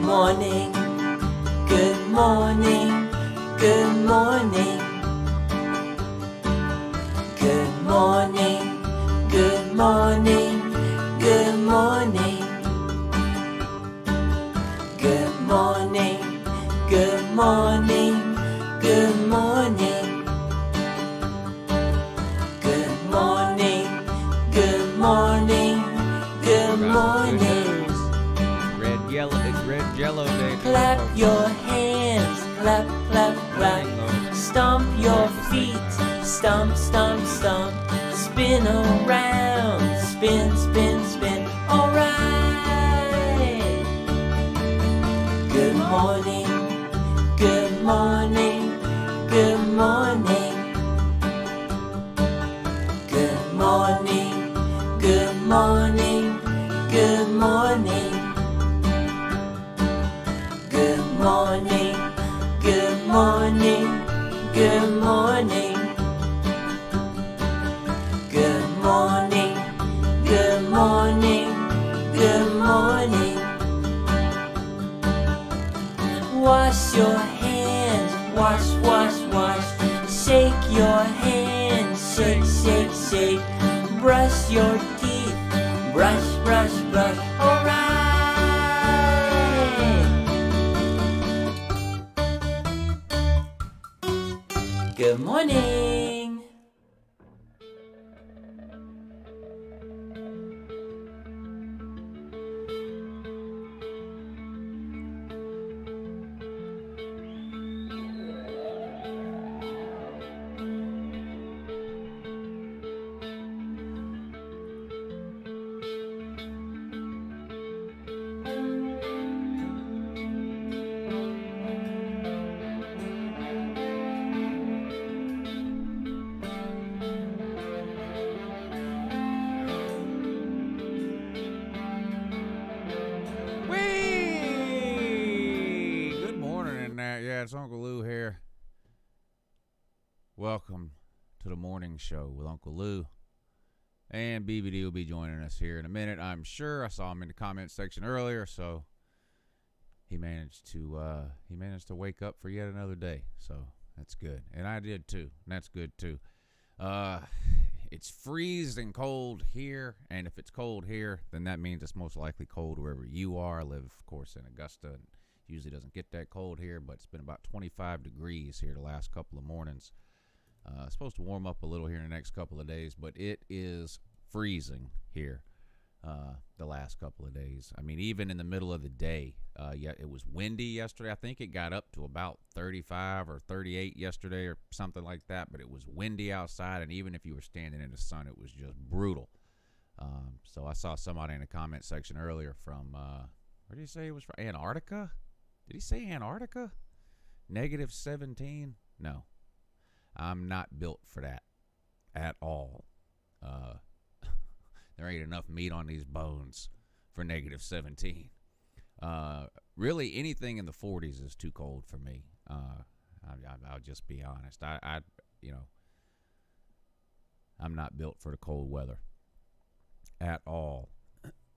morning, good morning, good morning. Good morning, good morning, good morning. Good morning, good morning, good morning. Good morning, good morning, good morning. It's red yellow day. Clap your hands, clap, clap, clap. Stomp your feet, stomp, stomp, stomp. Spin around, spin, spin, spin. Alright. Good morning, good morning, good morning. Good morning, good morning, good morning. Good morning, good morning, good morning. Good morning, good morning, good morning. Wash your hands, wash, wash, wash. Shake your hands, shake, shake, shake. Brush your teeth, brush, brush, brush. morning. It's Uncle Lou here. Welcome to the morning show with Uncle Lou. And BBD will be joining us here in a minute, I'm sure. I saw him in the comment section earlier, so he managed to wake up for yet another day. So that's good. And I did too. And that's good too. It's freezing cold here, and if it's cold here, then that means it's most likely cold wherever you are. I live, of course, in Augusta, and usually doesn't get that cold here, but it's been about 25 degrees here the last couple of mornings. It's supposed to warm up a little here in the next couple of days, but it is freezing here the last couple of days. I mean, even in the middle of the day, it was windy yesterday. I think it got up to about 35 or 38 yesterday or something like that, but it was windy outside, and even if you were standing in the sun, it was just brutal. So I saw somebody in the comment section earlier from, where did he say it was from? Antarctica? Did he say Antarctica? -17? No. I'm not built for that at all. There ain't enough meat on these bones for -17. Really, anything in the 40s is too cold for me. I'll just be honest. I'm not built for the cold weather at all.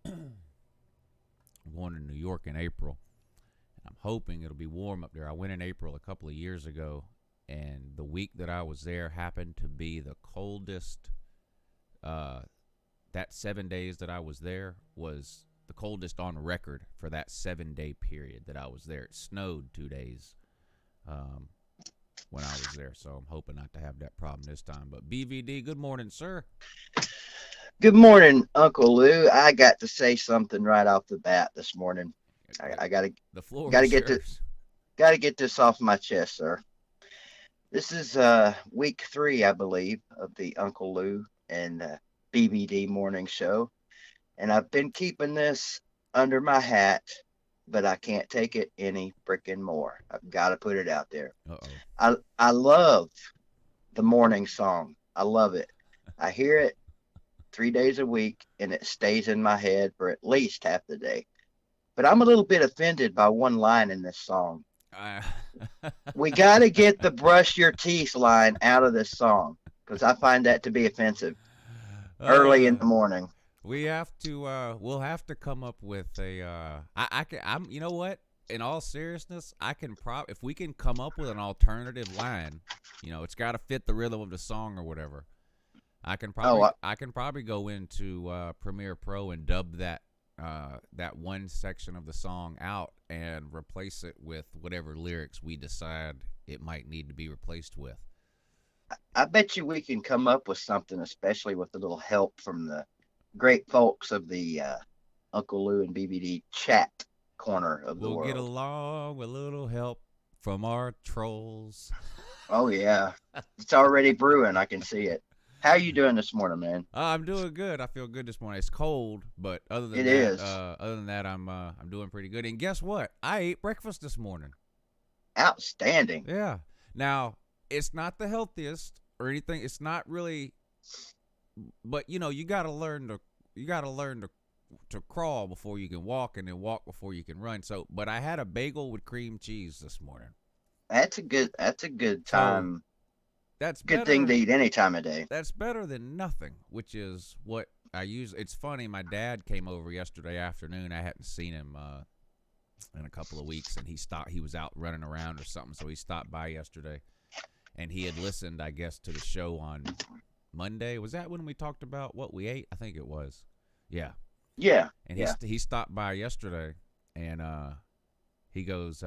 I'm going to New York in April. I'm hoping it'll be warm up there. I went in April a couple of years ago, and the week that I was there happened to be the coldest. That 7 days that I was there was the coldest on record for that 7-day period that I was there. It snowed 2 days when I was there, so I'm hoping not to have that problem this time. But BVD, good morning, sir. Good morning, Uncle Lou. I got to say something right off the bat this morning. I gotta get this off my chest, sir. This is week 3, I believe, of the Uncle Lou and BBD morning show, and I've been keeping this under my hat, but I can't take it any freaking more. I've got to put it out there. I love the morning song. I love it. I hear it 3 days a week, and it stays in my head for at least half the day. But I'm a little bit offended by one line in this song. We got to get the brush your teeth line out of this song, because I find that to be offensive early in the morning. We have to, we'll have to come up with a, you know what? In all seriousness, if we can come up with an alternative line, it's got to fit the rhythm of the song or whatever. I can probably go into Premiere Pro and dub that one section of the song out and replace it with whatever lyrics we decide it might need to be replaced with. I bet you we can come up with something, especially with a little help from the great folks of the Uncle Lou and BBD chat corner of the world. We'll get along with a little help from our trolls. Oh, yeah. It's already brewing. I can see it. How you doing this morning, man? I'm doing good. I feel good this morning. It's cold, but other than that, I'm doing pretty good. And guess what? I ate breakfast this morning. Outstanding. Yeah. Now, it's not the healthiest or anything. It's not really, but you got to learn to crawl before you can walk, and then walk before you can run. So, but I had a bagel with cream cheese this morning. That's a good time. So, that's good thing to eat any time of day. That's better than nothing, which is what I use. It's funny. My dad came over yesterday afternoon. I hadn't seen him in a couple of weeks, and he was out running around or something, so he stopped by yesterday, and he had listened, I guess, to the show on Monday. Was that when we talked about what we ate? I think it was. Yeah. Yeah. And he stopped by yesterday, and he goes,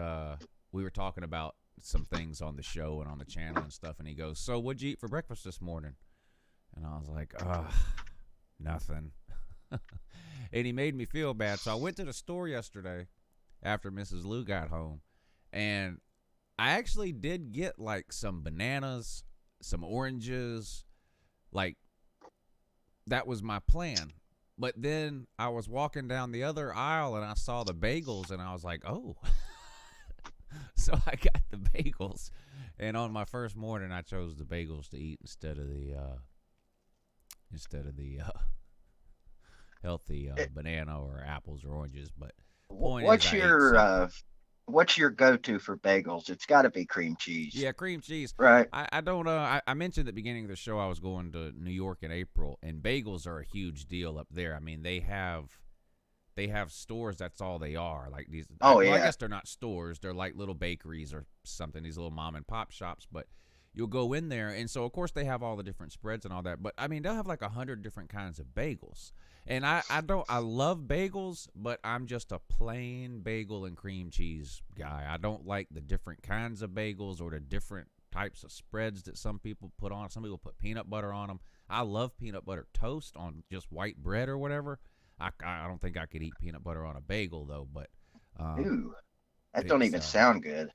we were talking about some things on the show and on the channel and stuff, and he goes, "So what'd you eat for breakfast this morning?" And I was like, nothing. And he made me feel bad. So I went to the store yesterday after Mrs. Lou got home, and I actually did get like some bananas, some oranges, like that was my plan. But then I was walking down the other aisle and I saw the bagels and I was like, oh. So I got the bagels, and on my first morning I chose the bagels to eat instead of the healthy banana or apples or oranges. But point What's is, I ate your something. what's your go-to for bagels? It's got to be cream cheese, Yeah, cream cheese. right? I don't I mentioned at the beginning of the show I was going to New York in April, and bagels are a huge deal up there. I mean, they have stores, that's all they are. Like these, Oh well, I yeah, guess they're not stores. They're like little bakeries or something, these little mom and pop shops, but you'll go in there, and so of course they have all the different spreads and all that, but I mean, they'll have like 100 different kinds of bagels. And I love bagels, but I'm just a plain bagel and cream cheese guy. I don't like the different kinds of bagels or the different types of spreads that some people put on. Some people put peanut butter on them. I love peanut butter toast on just white bread or whatever. I don't think I could eat peanut butter on a bagel though, but ooh, that don't it's even sound good.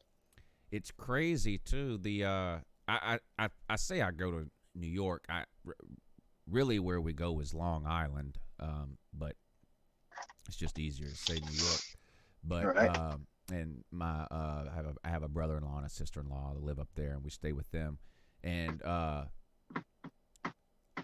it's crazy too. I say I go to New York. Really where we go is Long Island, but it's just easier to say New York. All But right. and I have a brother-in-law and a sister-in-law that live up there, and we stay with them. And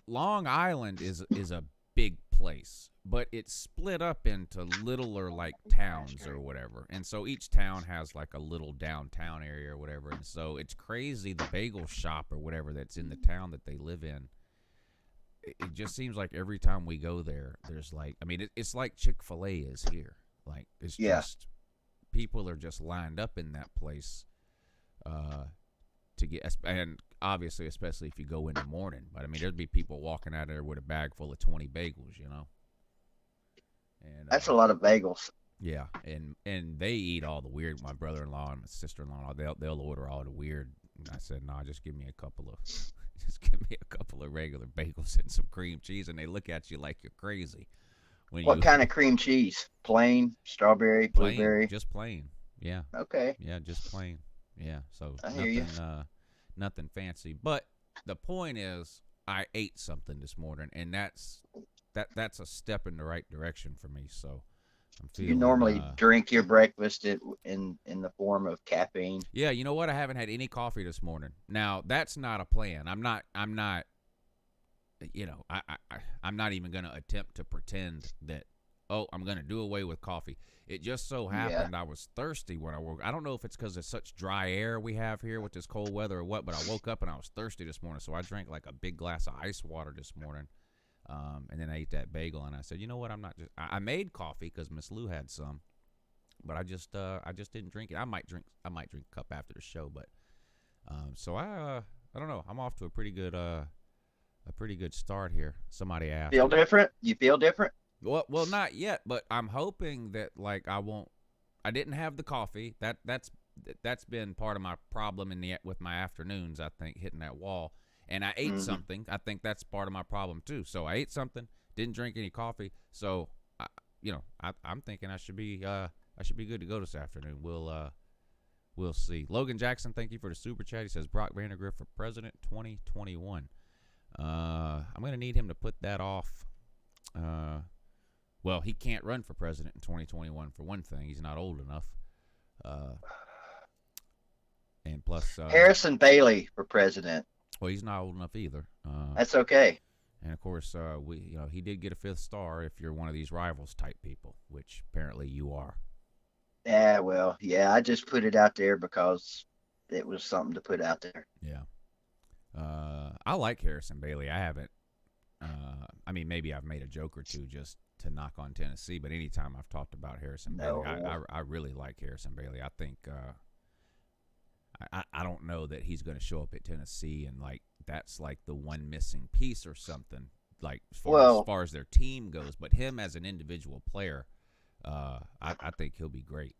Long Island is a big place, but it's split up into littler like towns or whatever. And so each town has like a little downtown area or whatever. And so it's crazy, the bagel shop or whatever that's in the town that they live in. It just seems like every time we go there, there's like, I mean, it's like Chick-fil-A is here. Like it's Yeah, just people are just lined up in that place to get, and obviously, especially if you go in the morning. But I mean, there'd be people walking out there with a bag full of 20 bagels, you know. And that's a lot of bagels. yeah, and they eat all the weird. My brother-in-law and my sister-in-law, they'll order all the weird. And I said, no, just give me a couple of, just give me a couple of regular bagels and some cream cheese, and they look at you like you're crazy when What you kind of cream cheese? Plain, strawberry, plain, blueberry. just plain. Yeah, Okay, yeah, just plain. Yeah, so I hear you. nothing fancy. But the point is, I ate something this morning, and that's a step in the right direction for me. So I'm You feeling normally drink your breakfast in the form of caffeine. yeah. You know what? I haven't had any coffee this morning. Now that's not a plan. I'm not. You know, I'm not even going to attempt to pretend that, oh, I'm going to do away with coffee. It just so Yeah. happened I was thirsty when I woke. I don't know if it's because of such dry air we have here with this cold weather or what, but I woke up and I was thirsty this morning, so I drank like a big glass of ice water this morning, and then I ate that bagel, and I said, you know what, I'm not just. I made coffee because Miss Lou had some, but I just didn't drink it. I might drink a cup after the show, but so I don't know. I'm off to a pretty good start here. Somebody asked. Feel different? You feel different? Well, not yet, but I'm hoping that like I won't. I didn't have the coffee. That's been part of my problem with my afternoons. I think hitting that wall, and I ate Hmm. something. I think that's part of my problem too. So I ate something, didn't drink any coffee. So I'm thinking I should be good to go this afternoon. We'll see. Logan Jackson, thank you for the super chat. He says Brock Vandergrift for president 2021. I'm going to need him to put that off. Well, he can't run for president in 2021 for one thing. He's not old enough. And plus, Harrison Bailey for president. well, he's not old enough either. That's okay. And of course, he did get a 5th star if you're one of these rivals type people, which apparently you are. Yeah, well, yeah, I just put it out there because it was something to put out there. Yeah. I like Harrison Bailey. I haven't. I mean, maybe I've made a joke or two just to knock on Tennessee, but anytime I've talked about Harrison Bailey, No. I really like Harrison Bailey. I think I don't know that he's going to show up at Tennessee and like that's like the one missing piece or something like as far as their team goes. But him as an individual player, I think he'll be great.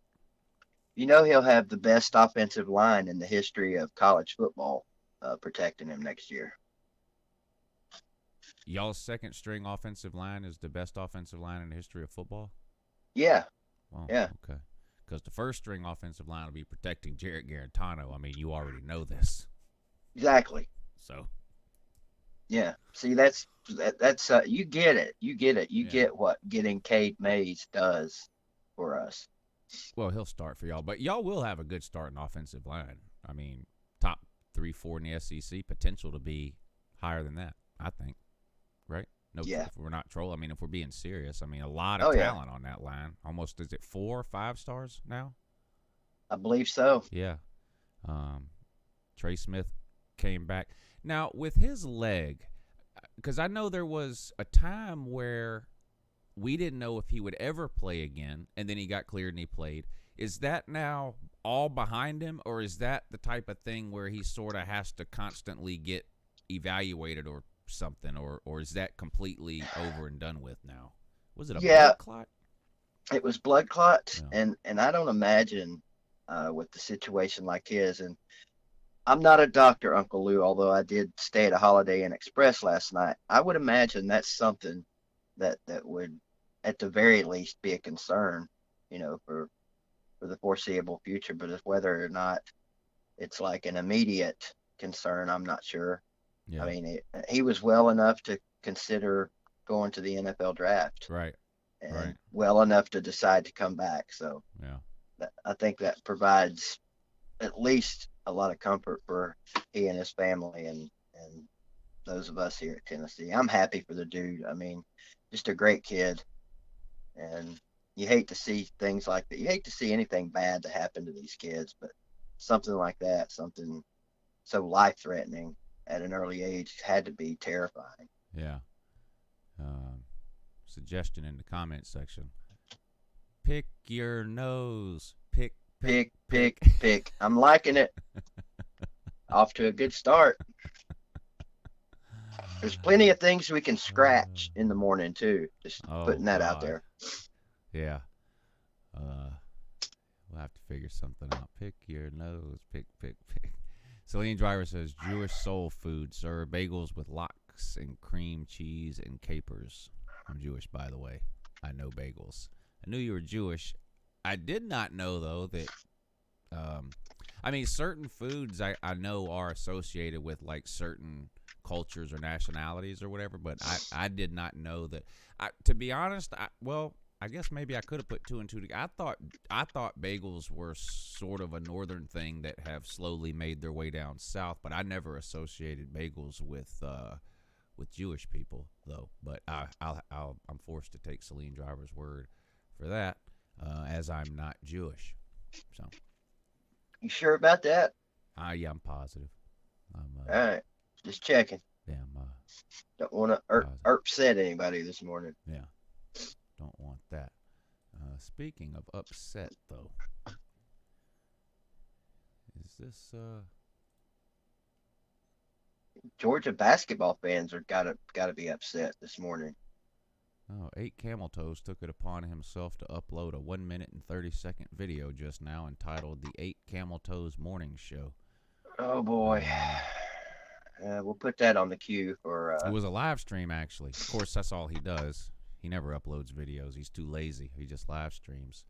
He'll have the best offensive line in the history of college football protecting him next year. Y'all's second string offensive line is the best offensive line in the history of football? Yeah. Well, Yeah. okay. Because the first string offensive line will be protecting Jarrett Garantano. I mean, you already know this. Exactly. So. Yeah. See, that's you get it. You get it. You get what getting Cade Mays does for us. Well, he'll start for y'all, but y'all will have a good starting offensive line. I mean, top 3-4 in the SEC, potential to be higher than that, I think. Right? No, Yeah. if we're not trolling. I mean, if we're being serious, I mean, a lot of talent on that line. Almost, is it 4 or 5 stars now? I believe so. Yeah. Trey Smith came back. Now, with his leg, because I know there was a time where we didn't know if he would ever play again, and then he got cleared and he played. Is that now all behind him, or is that the type of thing where he sort of has to constantly get evaluated or something, or is that completely over and done with now? Was it a blood clot? It was blood clot, and I don't imagine with the situation like his, and I'm not a doctor, Uncle Lou, although I did stay at a Holiday Inn Express last night. I would imagine that's something that would, at the very least, be a concern, for the foreseeable future. But whether or not it's like an immediate concern, I'm not sure. Yeah. I mean, he was well enough to consider going to the NFL draft, right? And well enough to decide to come back. So I think that provides at least a lot of comfort for he and his family and those of us here at Tennessee. I'm happy for the dude. I mean, just a great kid. And you hate to see things like that. You hate to see anything bad to happen to these kids, but something like that, something so life-threatening at an early age, had to be terrifying. Yeah. Suggestion in the comment section. Pick your nose. Pick. I'm liking it. Off to a good start. There's plenty of things we can scratch in the morning too. Just putting that out there. Yeah. We'll have to figure something out. Pick your nose. Pick. Celine Driver says Jewish soul food, sir. Bagels with lox and cream cheese and capers. I'm Jewish, by the way. I know bagels. I knew you were Jewish. I did not know, though, that I mean, certain foods I know are associated with like certain cultures or nationalities or whatever, but I did not know that. To be honest, I guess maybe I could have put 2 and 2 together. I thought bagels were sort of a northern thing that have slowly made their way down south, but I never associated bagels with Jewish people though. But I'm forced to take Celine Driver's word for that, as I'm not Jewish. So. You sure about that? Yeah, I'm positive. All right, just checking. Yeah, don't want to upset anybody this morning. Yeah. Don't want that. Speaking of upset, though, is this Georgia basketball fans are gotta be upset this morning. Oh, 8 Camel Toes took it upon himself to upload a 1 minute and 30-second video just now entitled "The 8 Camel Toes Morning Show." Oh boy. We'll put that on the queue for. It was a live stream, actually. Of course, that's all he does. He never uploads videos. He's too lazy. He just live streams.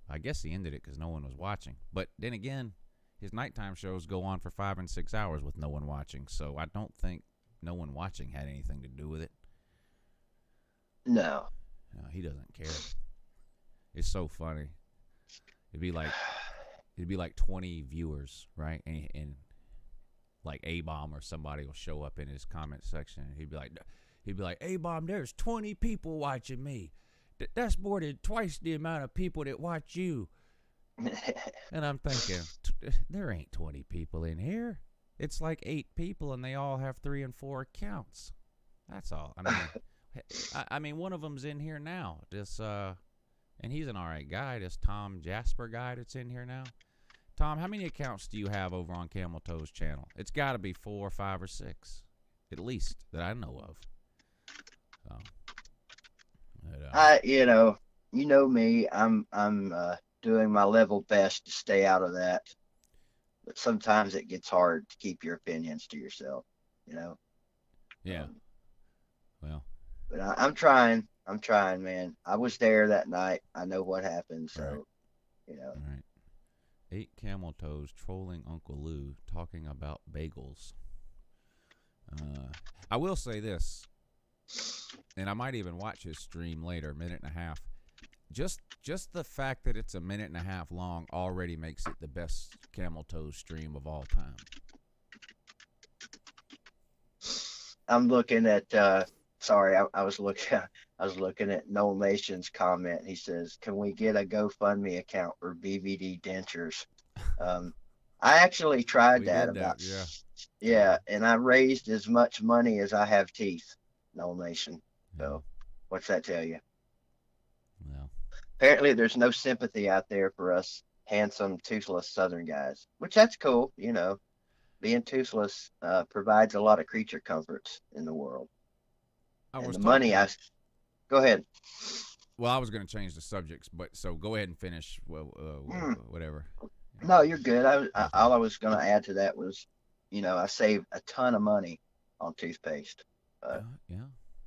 I guess he ended it because no one was watching. But then again, his nighttime shows go on for 5 and 6 hours with no one watching. So I don't think no one watching had anything to do with it. No, he doesn't care. It's so funny. It'd be like 20 viewers, right? And like A-Bomb or somebody will show up in his comment section. And he'd be like, A-Bomb, there's 20 people watching me. That's more than twice the amount of people that watch you. And I'm thinking, there ain't 20 people in here. It's like 8 people, and they all have 3 and 4 accounts. That's all. I mean, one of them's in here now. And he's an all right guy. This Tom Jasper guy that's in here now. Tom, how many accounts do you have over on Camel Toes channel? It's got to be 4 or 5 or 6, at least, that I know of. So, you know me. I'm doing my level best to stay out of that. But sometimes it gets hard to keep your opinions to yourself, you know. Yeah. Um, Well, but I'm trying. I'm trying, man. I was there that night. I know what happened, right. so you know. All right. 8 camel toes trolling Uncle Lou talking about bagels. I will say this, and I might even watch his stream later, minute and a half. Just the fact that it's a minute and a half long already makes it the best camel toes stream of all time. I'm looking at. Sorry, I was looking. I was looking at Noel Nation's comment. He says, "Can we get a GoFundMe account for BVD dentures?" Um, I actually tried We that did about. that, yeah. Yeah, and I raised as much money as I have teeth. Noel Nation. So, what's that tell you? Well, Apparently, there's no sympathy out there for us handsome, toothless Southern guys, which that's cool. You know, being toothless provides a lot of creature comforts in the world. I And was the money, talking. go ahead. Well, I was going to change the subjects, but so go ahead and finish. Well, Mm, whatever. no, you're good. Okay. All I was going to add to that was, I saved a ton of money on toothpaste Yeah.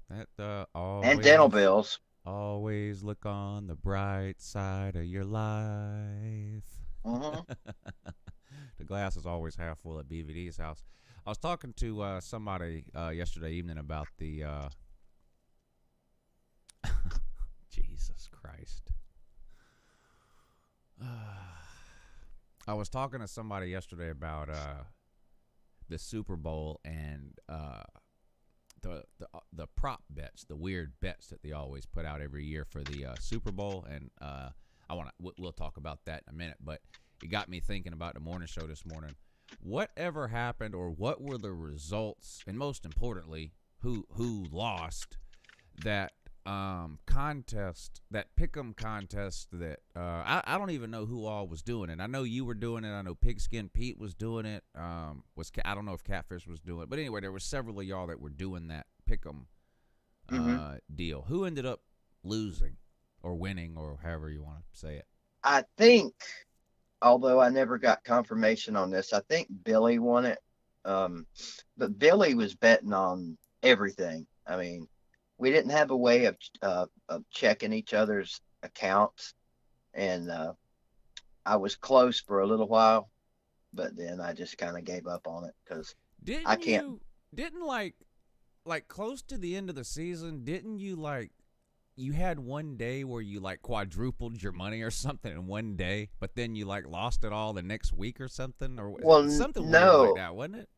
That and dental always bills. always look on the bright side of your life. Hmm. The glass is always half full at BVD's house. I was talking to somebody yesterday evening about the Jesus Christ. I was talking to somebody yesterday about the Super Bowl and the prop bets, the weird bets that they always put out every year for the Super Bowl, and we'll talk about that in a minute. But it got me thinking about the morning show this morning. Whatever happened, or what were the results, and most importantly, who lost that contest, that pick'em contest that I don't even know who all was doing it. I know you were doing it. I know Pigskin Pete was doing it. I don't know if Catfish was doing it, but anyway, there were several of y'all that were doing that pick'em deal. Who ended up losing or winning, or however you want to say it? I think, although I never got confirmation on this, I think Billy won it. But Billy was betting on everything. I mean, we didn't have a way of checking each other's accounts, and I was close for a little while, but then I just kind of gave up on it because I can't. Didn't like close to the end of the season, didn't you you had one day where you quadrupled your money or something in one day, but then you lost it all the next week or something, or Well, something weird no, like that, wasn't it?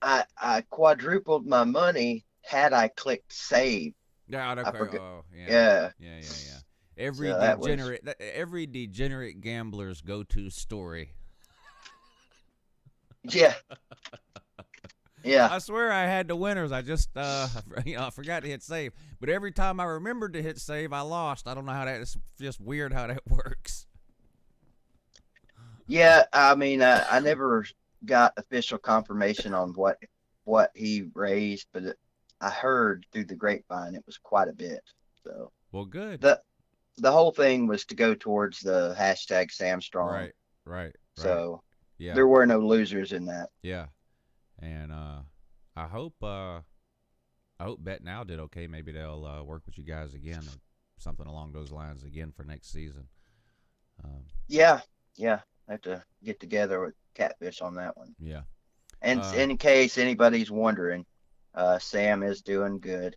I quadrupled my money had I clicked save. Yeah, I okay. forgot. Oh, Yeah, yeah. so that was. Every degenerate gambler's go-to story. Yeah, yeah. I swear I had the winners. I just I forgot to hit save. But every time I remembered to hit save, I lost. I don't know how that is. Just weird how that works. Yeah, I mean, I never got official confirmation on what he raised, but I heard through the grapevine it was quite a bit. So Well, good. the whole thing was to go towards the hashtag Sam Strong. Right. So Yeah. there were no losers in that. Yeah. And I hope Bet Now did okay. Maybe they'll work with you guys again, or something along those lines again for next season. Yeah. I have to get together with Catfish on that one. Yeah. And in case anybody's wondering, Sam is doing good.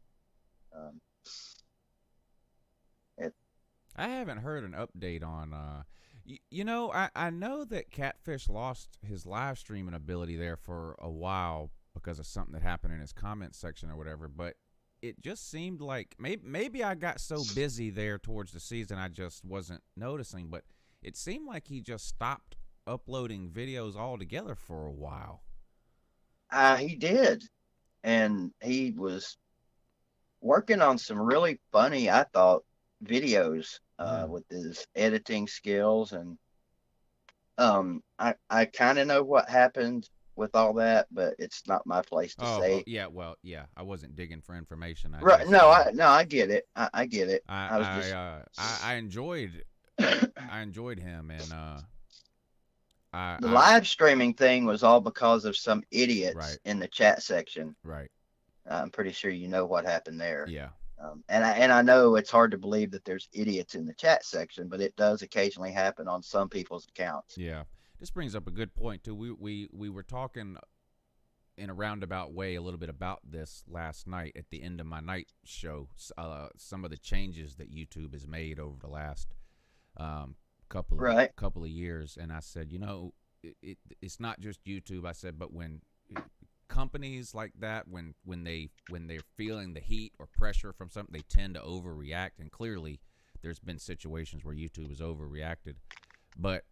I haven't heard an update on. I know that Catfish lost his live streaming ability there for a while because of something that happened in his comment section or whatever. But it just seemed like maybe I got so busy there towards the season I just wasn't noticing. But it seemed like he just stopped uploading videos altogether for a while. He did, and he was working on some really funny, I thought, videos with his editing skills, and I kind of know what happened with all that, but it's not my place to say. I wasn't digging for information. Right? No, I get it. I get it. I enjoyed I enjoyed him, and The I live streaming thing was all because of some idiots right, in the chat section. right, I'm pretty sure you know what happened there. yeah, And I know it's hard to believe that there's idiots in the chat section, but it does occasionally happen on some people's accounts. yeah. This brings up a good point too. We were talking in a roundabout way a little bit about this last night at the end of my night show. Some of the changes that YouTube has made over the last Right. couple of years, and I said, it's not just YouTube. I said, but when companies like that, when they're feeling the heat or pressure from something, they tend to overreact, and clearly there's been situations where YouTube has overreacted, but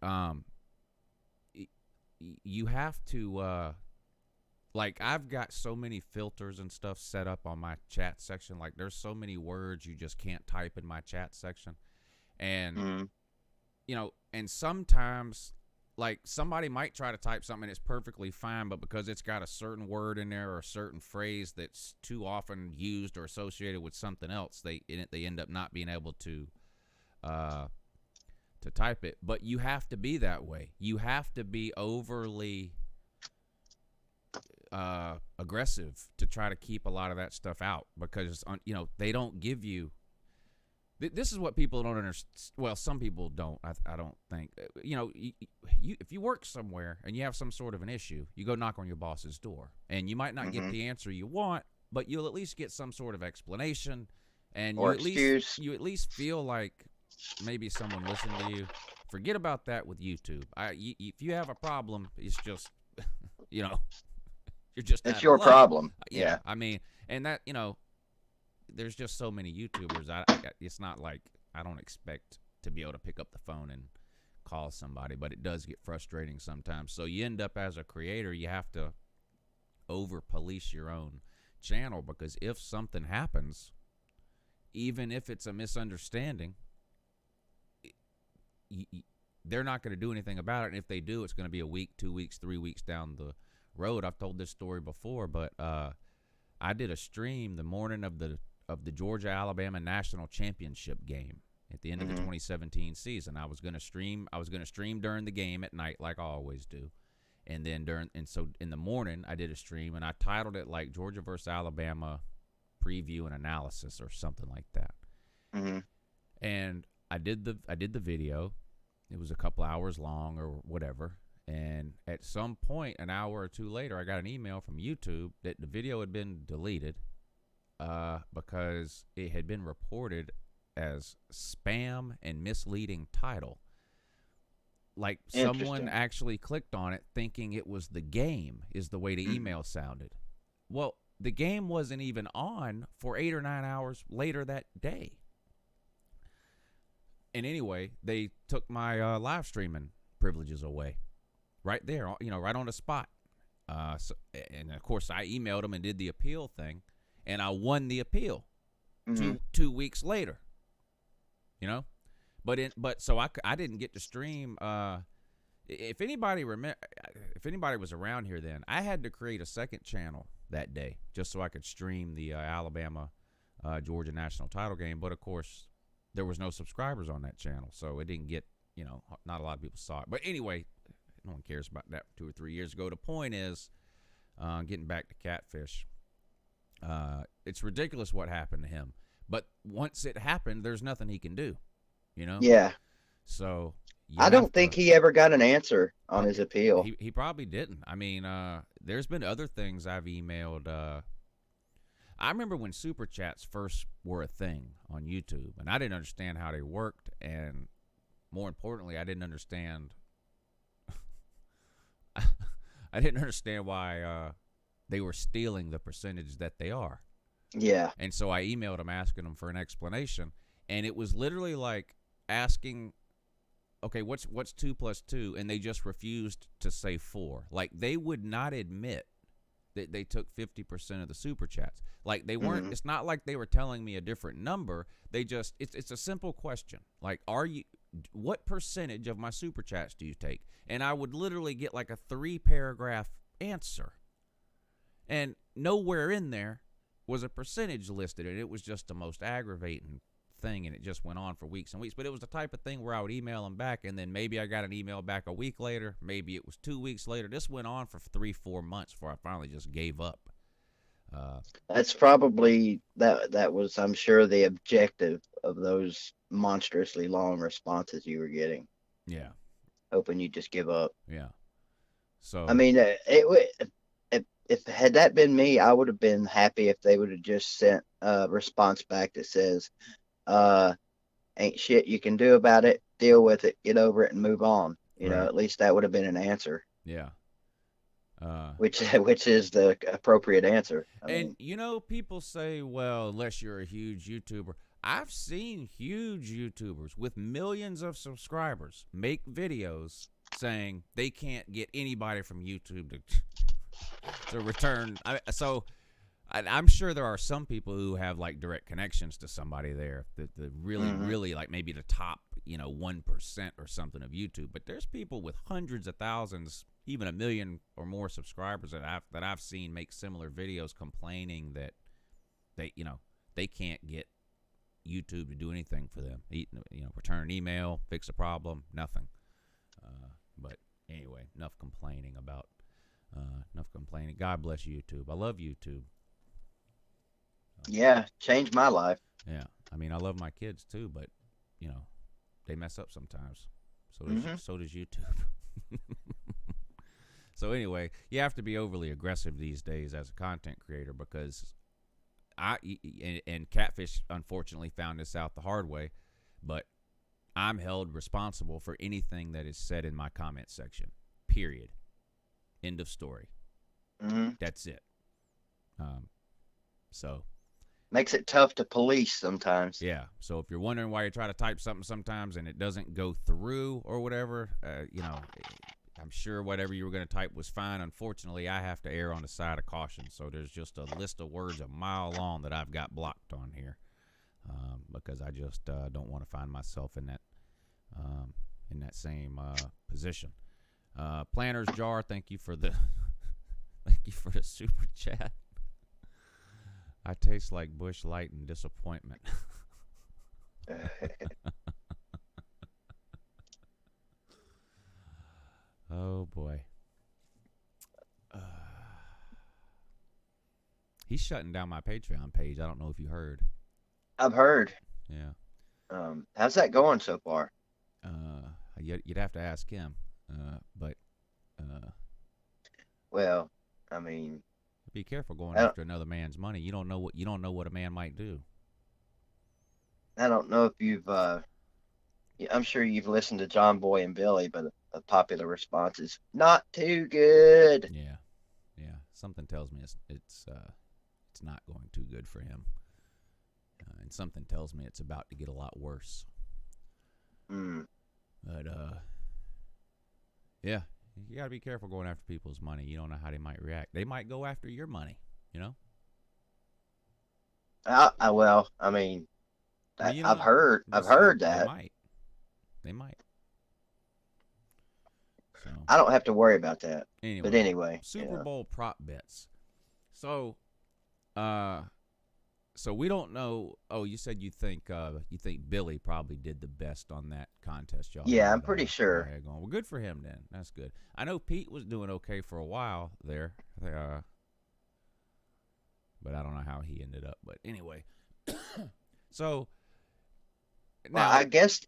you have to like, I've got so many filters and stuff set up on my chat section. Like, there's so many words you just can't type in my chat section, and and sometimes, like, somebody might try to type something and it's perfectly fine, but because it's got a certain word in there or a certain phrase that's too often used or associated with something else, they end up not being able to type it. But you have to be that way. You have to be overly aggressive to try to keep a lot of that stuff out, because they don't give you. This is what people don't understand. Well, some people don't. I don't think. If you work somewhere and you have some sort of an issue, you go knock on your boss's door, and you might not get the answer you want, but you'll at least get some sort of explanation, and Or you at least feel like maybe someone listened to you. Forget about that with YouTube. If you have a problem, it's just you're just It's out your of luck. problem. Yeah, I mean, and that there's just so many YouTubers. It's not like I don't expect to be able to pick up the phone and call somebody, but it does get frustrating sometimes. So you end up, as a creator, you have to over police your own channel, because if something happens, even if it's a misunderstanding, they're not going to do anything about it. And if they do, it's going to be a week, 2 weeks, 3 weeks down the road. I've told this story before, but I did a stream the morning of the Georgia-Alabama national championship game at the end of the 2017 season. I was going to stream during the game at night, like I always do, and then so in the morning I did a stream, and I titled it like Georgia versus Alabama preview and analysis or something like that. And I did the video. It was a couple hours long or whatever. And at some point, an hour or two later, I got an email from YouTube that the video had been deleted because it had been reported as spam and misleading title. Like, someone actually clicked on it thinking it was the game, is the way the email sounded. Well, the game wasn't even on for 8 or 9 hours later that day. And anyway, they took my live streaming privileges away. Right there, right on the spot. And of course, I emailed them and did the appeal thing, and I won the appeal 2 weeks later. But so I didn't get to stream. If anybody was around here then, I had to create a second channel that day just so I could stream the Alabama Georgia national title game. But of course, there was no subscribers on that channel, so it didn't get, not a lot of people saw it. But anyway, no one cares about that 2 or 3 years ago. The point is, getting back to Catfish, it's ridiculous what happened to him. But once it happened, there's nothing he can do, Yeah. So I don't think he ever got an answer on his appeal. He probably didn't. I mean, there's been other things I've emailed. I remember when Super Chats first were a thing on YouTube, and I didn't understand how they worked, and more importantly, I didn't understand why they were stealing the percentage that they are. Yeah. And so I emailed them asking them for an explanation, and it was literally like asking, okay, what's 2 plus 2? And they just refused to say 4. Like, they would not admit that they took 50% of the Super Chats. Like, they weren't, it's not like they were telling me a different number. They just, it's a simple question. Like, what percentage of my Super Chats do you take? And I would literally get like a 3-paragraph answer. And nowhere in there was a percentage listed, and it was just the most aggravating thing, and it just went on for weeks and weeks. But it was the type of thing where I would email them back, and then maybe I got an email back a week later. Maybe it was 2 weeks later. This went on for 3-4 months before I finally just gave up. That's probably that was, I'm sure, the objective of those monstrously long responses you were getting. Yeah. Hoping you just give up. Yeah. So I mean, if had that been me, I would have been happy if they would have just sent a response back that says, "Ain't shit you can do about it. Deal with it. Get over it and move on." You know, Right. at least that would have been an answer. Yeah. Which is the appropriate answer. I And mean, people say, well, unless you're a huge YouTuber. I've seen huge YouTubers with millions of subscribers make videos saying they can't get anybody from YouTube to return. I'm sure there are some people who have like direct connections to somebody there that really, really like maybe the top, 1% or something of YouTube. But there's people with hundreds of thousands, even a million or more subscribers that I've seen make similar videos complaining that they can't get YouTube to do anything for them. Return an email, fix a problem, nothing. But anyway, enough complaining. God bless YouTube. I love YouTube. yeah, changed my life. Yeah, I mean, I love my kids too, but they mess up sometimes. So does YouTube. So anyway, you have to be overly aggressive these days as a content creator because and Catfish unfortunately found this out the hard way, but I'm held responsible for anything that is said in my comment section. Period. End of story. That's it. So makes it tough to police sometimes. Yeah. So if you're wondering why you try to type something sometimes and it doesn't go through or whatever, I'm sure whatever you were going to type was fine. Unfortunately, I have to err on the side of caution. So there's just a list of words a mile long that I've got blocked on here because I just don't want to find myself in that same position. Planner's Jar, thank you for the super chat. I taste like Bush Light and disappointment. Oh boy. He's shutting down my Patreon page. I don't know if you heard. I've heard. Yeah. How's that going so far? You'd have to ask him. But well, I mean, be careful going after another man's money. You don't know what a man might do. I don't know if you've I'm sure you've listened to John Boy and Billy, but a popular response is not too good. Yeah. Something tells me it's not going too good for him, and something tells me it's about to get a lot worse. But yeah, you gotta be careful going after people's money. You don't know how they might react. They might go after your money. Well, I mean, I've heard that. They might. So, I don't have to worry about that. Anyway, but anyway, Super Bowl prop bets. So we don't know. Oh, you said you think Billy probably did the best on that contest, y'all. Yeah, I'm pretty sure. Well, good for him then. That's good. I know Pete was doing okay for a while there. But I don't know how he ended up. But anyway, so now I guess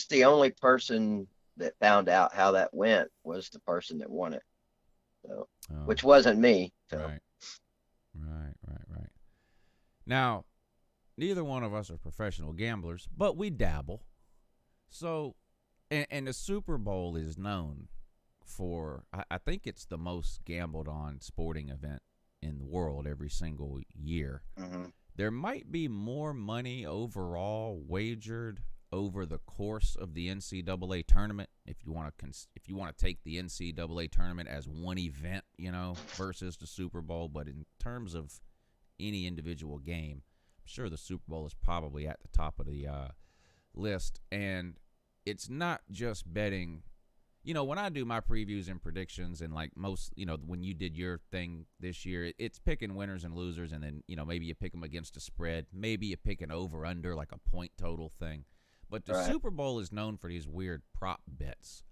the only person that found out how that went was the person that won it. So, which wasn't me. So. Right. Now, neither one of us are professional gamblers, but we dabble. So, and the Super Bowl is known for, I think it's the most gambled on sporting event in the world every single year. There might be more money overall wagered over the course of the NCAA tournament, if you want to take the NCAA tournament as one event, versus the Super Bowl. But in terms of any individual game, I'm sure the Super Bowl is probably at the top of the list. And it's not just betting. when I do my previews and predictions, and like most, when you did your thing this year, it's picking winners and losers, and then, maybe you pick them against a spread. Maybe you pick an over-under, like a point total thing. But the Super Bowl is known for these weird prop bets.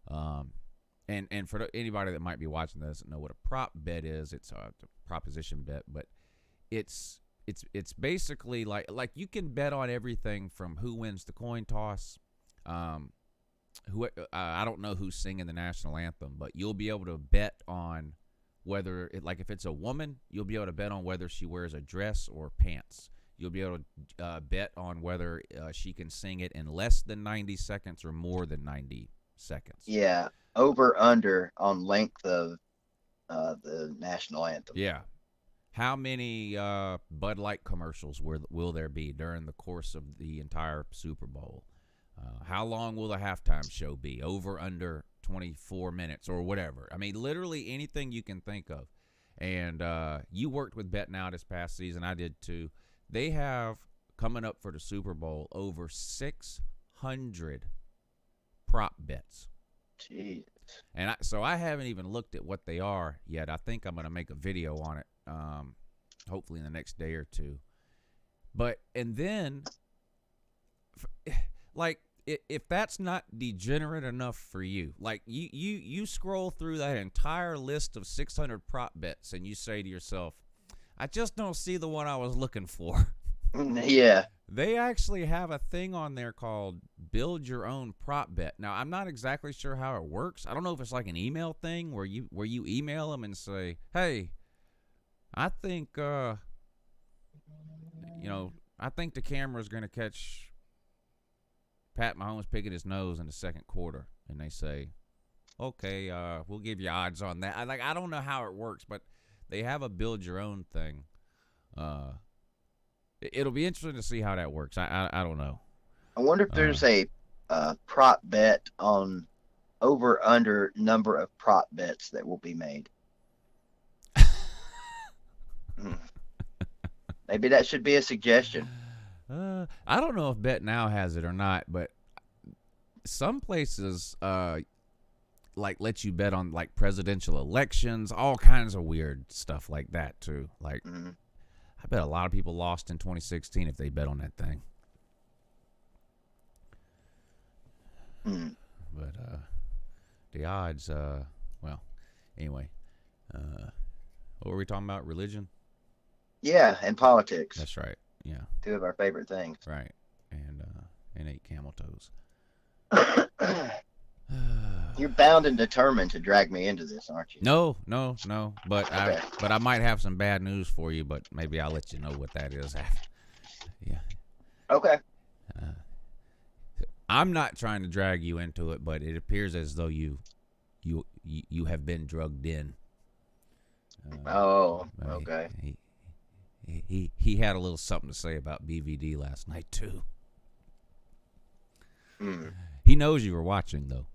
And for anybody that might be watching that doesn't know what a prop bet is, it's a proposition bet, but it's basically like you can bet on everything from who wins the coin toss. I don't know who's singing the national anthem, but you'll be able to bet on whether if it's a woman, you'll be able to bet on whether she wears a dress or pants. You'll be able to bet on whether she can sing it in less than 90 seconds or more than 90 seconds. Yeah, over under on length of the national anthem. Yeah. How many Bud Light commercials will there be during the course of the entire Super Bowl? How long will the halftime show be? Over, under 24 minutes or whatever. I mean, literally anything you can think of. And you worked with BetNow this past season. I did too. They have, coming up for the Super Bowl, over 600 prop bets. Jeez. And so I haven't even looked at what they are yet. I think I'm going to make a video on it, hopefully in the next day or two. And then, like, if that's not degenerate enough for you, like you scroll through that entire list of 600 prop bets and you say to yourself, I just don't see the one I was looking for. Yeah. They actually have a thing on there called Build Your Own Prop Bet. Now, I'm not exactly sure how it works. I don't know if it's like an email thing where you email them and say, hey, I think I think the camera's going to catch Pat Mahomes picking his nose in the second quarter. And they say, okay, we'll give you odds on that. I don't know how it works, but they have a Build Your Own thing. It'll be interesting to see how that works. I don't know. I wonder if there's a prop bet on over under number of prop bets that will be made. Maybe that should be a suggestion. I don't know if BetNow has it or not, but some places like let you bet on like presidential elections, all kinds of weird stuff like that too. Like I bet a lot of people lost in 2016 if they bet on that thing. But the odds, well, anyway, what were we talking about? Religion? Yeah, and politics. That's right. Yeah. Two of our favorite things. Right. And ate camel toes. You're bound and determined to drag me into this, aren't you? No. But Okay. I might have some bad news for you, but maybe I'll let you know what that is after. Yeah. Okay. I'm not trying to drag you into it, but it appears as though you have been drugged in. Okay. He had a little something to say about BVD last night too. He knows you were watching though.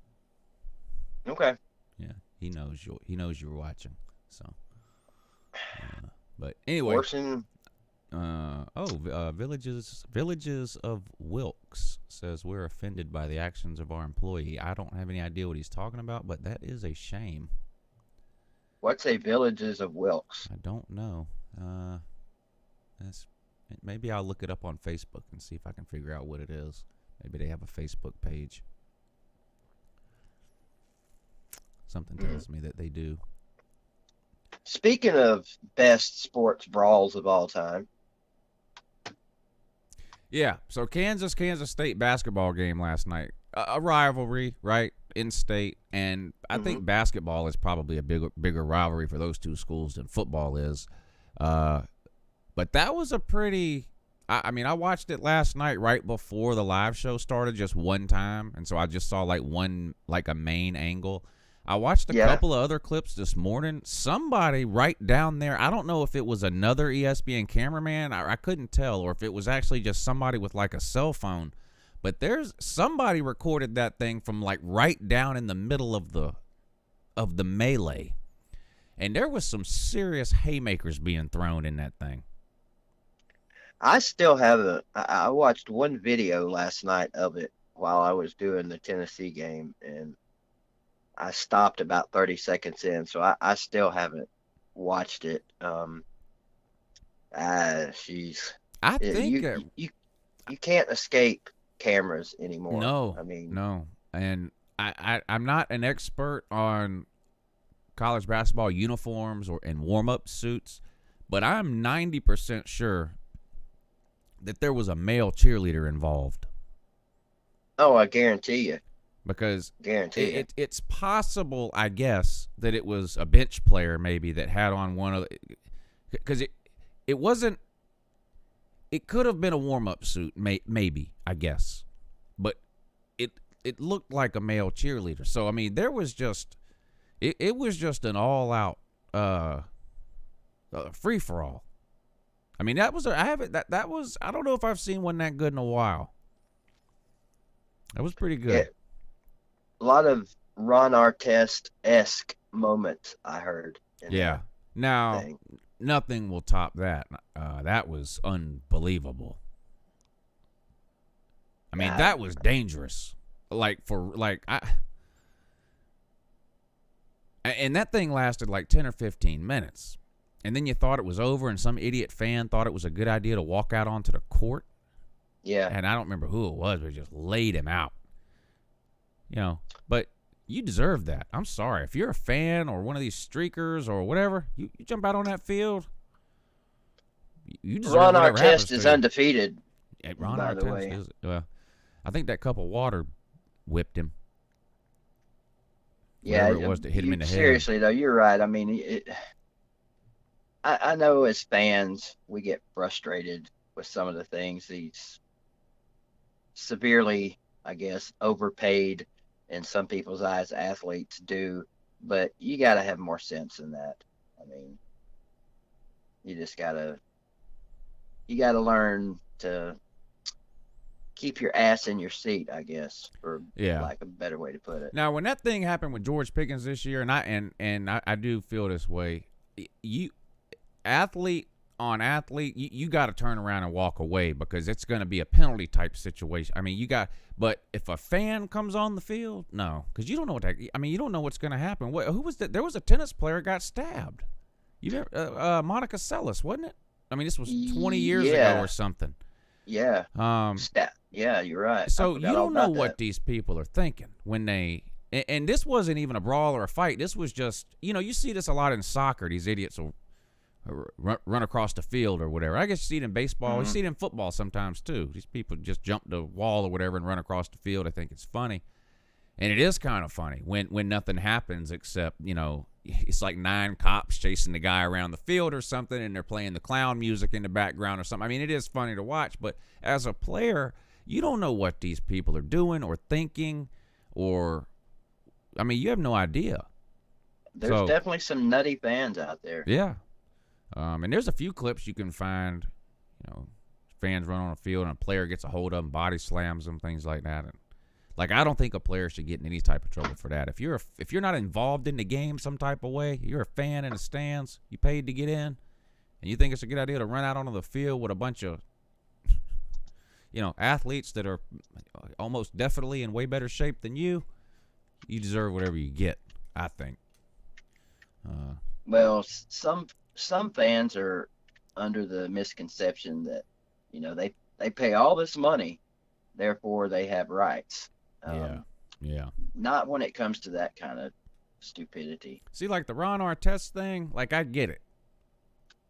Okay. Yeah, he knows you were watching. So, but anyway. Villages of Wilkes says we're offended by the actions of our employee. I don't have any idea what he's talking about, but that is a shame. What's a Villages of Wilkes? I don't know. Maybe I'll look it up on Facebook and see if I can figure out what it is. Maybe they have a Facebook page. Something tells me that they do. Speaking of best sports brawls of all time. Yeah, so Kansas State basketball game last night. A rivalry, right, in state. And I think basketball is probably a bigger rivalry for those two schools than football is. But that was a pretty... I mean, I watched it last night right before the live show started just one time. And so I just saw a main angle. I watched a couple of other clips this morning. Somebody right down there, I don't know if it was another ESPN cameraman, I couldn't tell, or if it was actually just somebody with like a cell phone. But there's somebody recorded that thing from like right down in the middle of the melee. And there was some serious haymakers being thrown in that thing. I still have I watched one video last night of it while I was doing the Tennessee game, and I stopped about 30 seconds in, so I still haven't watched it. She's I think you can't escape cameras anymore. no, I mean, no, and I'm not an expert on college basketball uniforms or in warm-up suits, but I'm 90% sure that there was a male cheerleader involved. oh, I guarantee you, Because guarantee you. it's possible, I guess, that it was a bench player maybe that had on one of the, because it wasn't. It could have been a warm-up suit, maybe, I guess, but it looked like a male cheerleader. So I mean, there was just it was just an all-out free for all. I mean, that was that was, I don't know if I've seen one that good in a while. That was pretty good. Yeah, a lot of Ron Artest-esque moments I heard. In Yeah. that Now, thing. nothing will top that. That was unbelievable. I mean, that was dangerous. And that thing lasted like 10 or 15 minutes. And then you thought it was over, and some idiot fan thought it was a good idea to walk out onto the court. Yeah, And I don't remember who it was, but just laid him out. But you deserve that. I'm sorry. If you're a fan or one of these streakers or whatever, you jump out on that field. You deserve Ron whatever happens Artest to is you. undefeated. Ron by the Artest way. is, well, I think that cup of water whipped him. Yeah, Whatever it was that hit him in the head. seriously though, you're right. I mean, I know as fans we get frustrated with some of the things these severely, I guess, overpaid in some people's eyes athletes do, but you got to have more sense than that. I mean, you just gotta learn to keep your ass in your seat, I guess, for Yeah. like a better way to put it. Now, when that thing happened with George Pickens this year, and I do feel this way, you athlete on athlete, you got to turn around and walk away because it's going to be a penalty type situation. I mean, but if a fan comes on the field, no, because you don't know you don't know what's going to happen. Who was that? There was a tennis player got stabbed. You remember, Monica Seles, wasn't it? I mean, this was 20 years ago or something. Yeah. Yeah, you're right. So I you forgot all don't know about what that. these people are thinking when they. And this wasn't even a brawl or a fight. This was just, you see this a lot in soccer. These idiots will run across the field or whatever. I guess you see it in baseball. Mm-hmm. You see it in football sometimes too. These people just jump the wall or whatever and run across the field. I think it's funny. And it is kind of funny when nothing happens except, it's like 9 cops chasing the guy around the field or something, and they're playing the clown music in the background or something. I mean, it is funny to watch, but as a player, you don't know what these people are doing or thinking or, I mean, you have no idea. There's definitely some nutty fans out there. Yeah. And there's a few clips you can find, fans run on a field and a player gets a hold of them, body slams them, things like that. And I don't think a player should get in any type of trouble for that. If you're not involved in the game some type of way, you're a fan in the stands, you paid to get in, and you think it's a good idea to run out onto the field with a bunch of, athletes that are almost definitely in way better shape than you deserve whatever you get, I think. Well, some fans are under the misconception that, they pay all this money, therefore they have rights. Yeah. Not when it comes to that kind of stupidity. See, like the Ron Artest thing, I get it.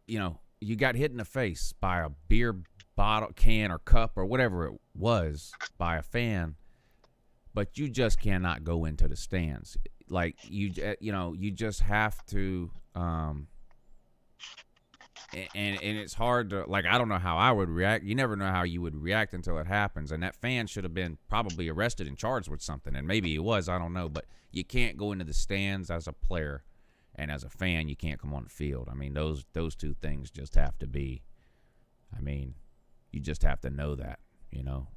You got hit in the face by a beer bottle, can, or cup, or whatever it was by a fan, but you just cannot go into the stands. You just have to. And it's hard to, I don't know how I would react. You never know how you would react until it happens. And that fan should have been probably arrested and charged with something. And maybe he was, I don't know. But you can't go into the stands as a player. And as a fan, you can't come on the field. I mean, those two things just have to be, you just have to know that,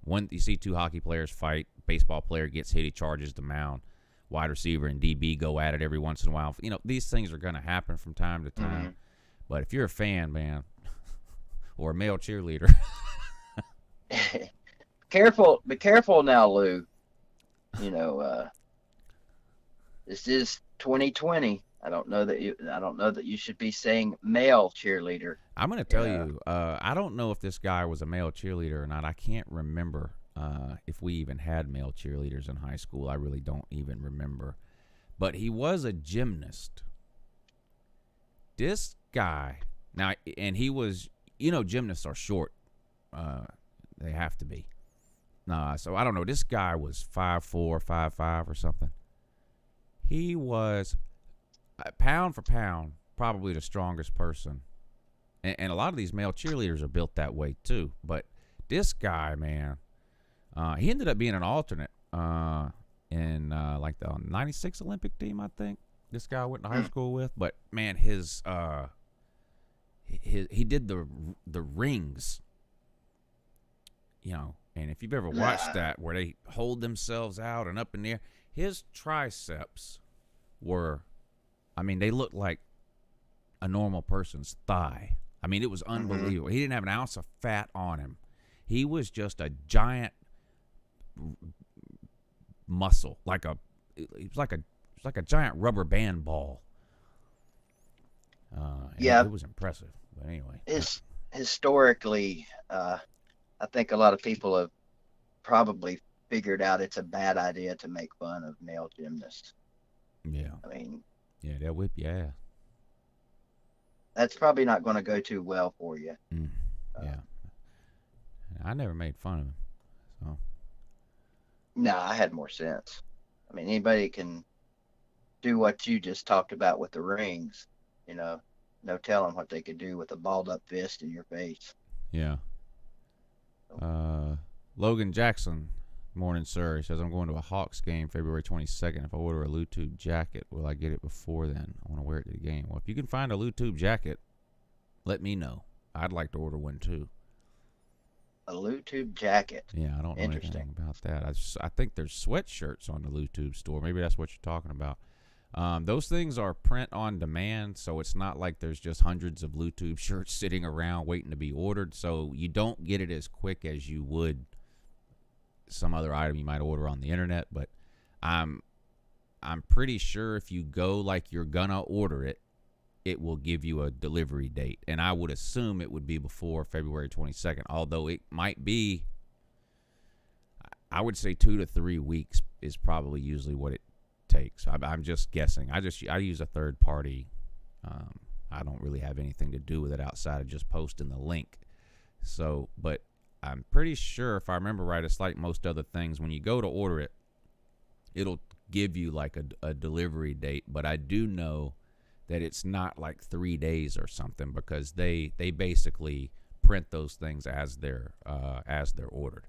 When you see 2 hockey players fight, baseball player gets hit, he charges the mound. Wide receiver and DB go at it every once in a while. These things are going to happen from time to time. Mm-hmm. But if you're a fan, man, or a male cheerleader. Be careful now, Lou. This is 2020. I don't know that you should be saying male cheerleader. I'm gonna tell you, I don't know if this guy was a male cheerleader or not. I can't remember if we even had male cheerleaders in high school. I really don't even remember. But he was a gymnast. This guy now, and he was, gymnasts are short. They have to be. So I don't know. This guy was 5'4", 5'5", or something. He was, pound for pound, probably the strongest person. And a lot of these male cheerleaders are built that way too. But this guy, man, he ended up being an alternate in like the '96 Olympic team, I think. This guy I went to high school with. But man, he did the rings, And if you've ever watched that, where they hold themselves out and up in the air, his triceps were, they looked like a normal person's thigh. It was unbelievable. He didn't have an ounce of fat on him. He was just a giant muscle, it was like a giant rubber band ball. It was impressive. But anyway, Historically, I think a lot of people have probably figured out it's a bad idea to make fun of male gymnasts. Yeah. Yeah, they'll whip your ass. That's probably not going to go too well for you. Yeah. I never made fun of him. So. No, I had more sense. Anybody can do what you just talked about with the rings. No telling what they could do with a balled up fist in your face. Yeah. Logan Jackson, morning, sir. He says, I'm going to a Hawks game February 22nd. If I order a LuTube jacket, will I get it before then? I want to wear it to the game. Well, if you can find a LuTube jacket, let me know. I'd like to order one too. A LuTube jacket. Yeah, I don't know anything about that. I think there's sweatshirts on the LuTube store. Maybe that's what you're talking about. Those things are print on demand, so it's not like there's just hundreds of LuTube shirts sitting around waiting to be ordered. So you don't get it as quick as you would some other item you might order on the internet. But I'm pretty sure if you go like you're gonna order it, it will give you a delivery date, and I would assume it would be before February 22nd. Although it might be, I would say 2 to 3 weeks is probably usually what it takes. I'm just guessing. I use a third party. I don't really have anything to do with it outside of just posting the link. So, but I'm pretty sure, if I remember right, it's like most other things. When you go to order it, it'll give you like a delivery date. But I do know that it's not like 3 days or something, because they basically print those things as they're ordered.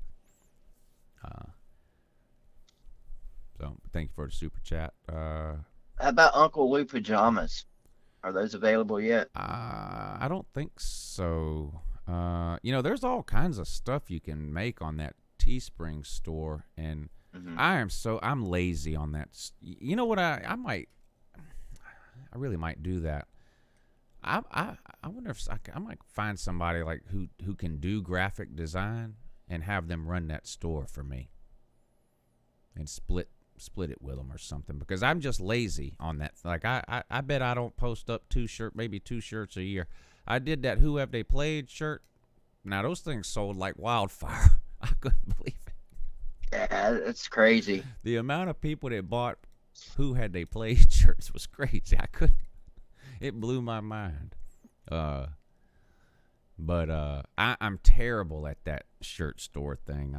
So thank you for the super chat. How about Uncle Lou pajamas? Are those available yet? I don't think so. There's all kinds of stuff you can make on that Teespring store, and I'm lazy on that. You know what? I really might do that. I wonder if I might find somebody like who can do graphic design and have them run that store for me, and split it with them or something, because I'm just lazy on that. Like I bet I don't post up maybe two shirts a year. I did that Who Have They Played shirt. Now those things sold like wildfire. I couldn't believe it. Yeah, it's crazy. The amount of people that bought Who Had They Played shirts was crazy. It blew my mind. But I'm terrible at that shirt store thing.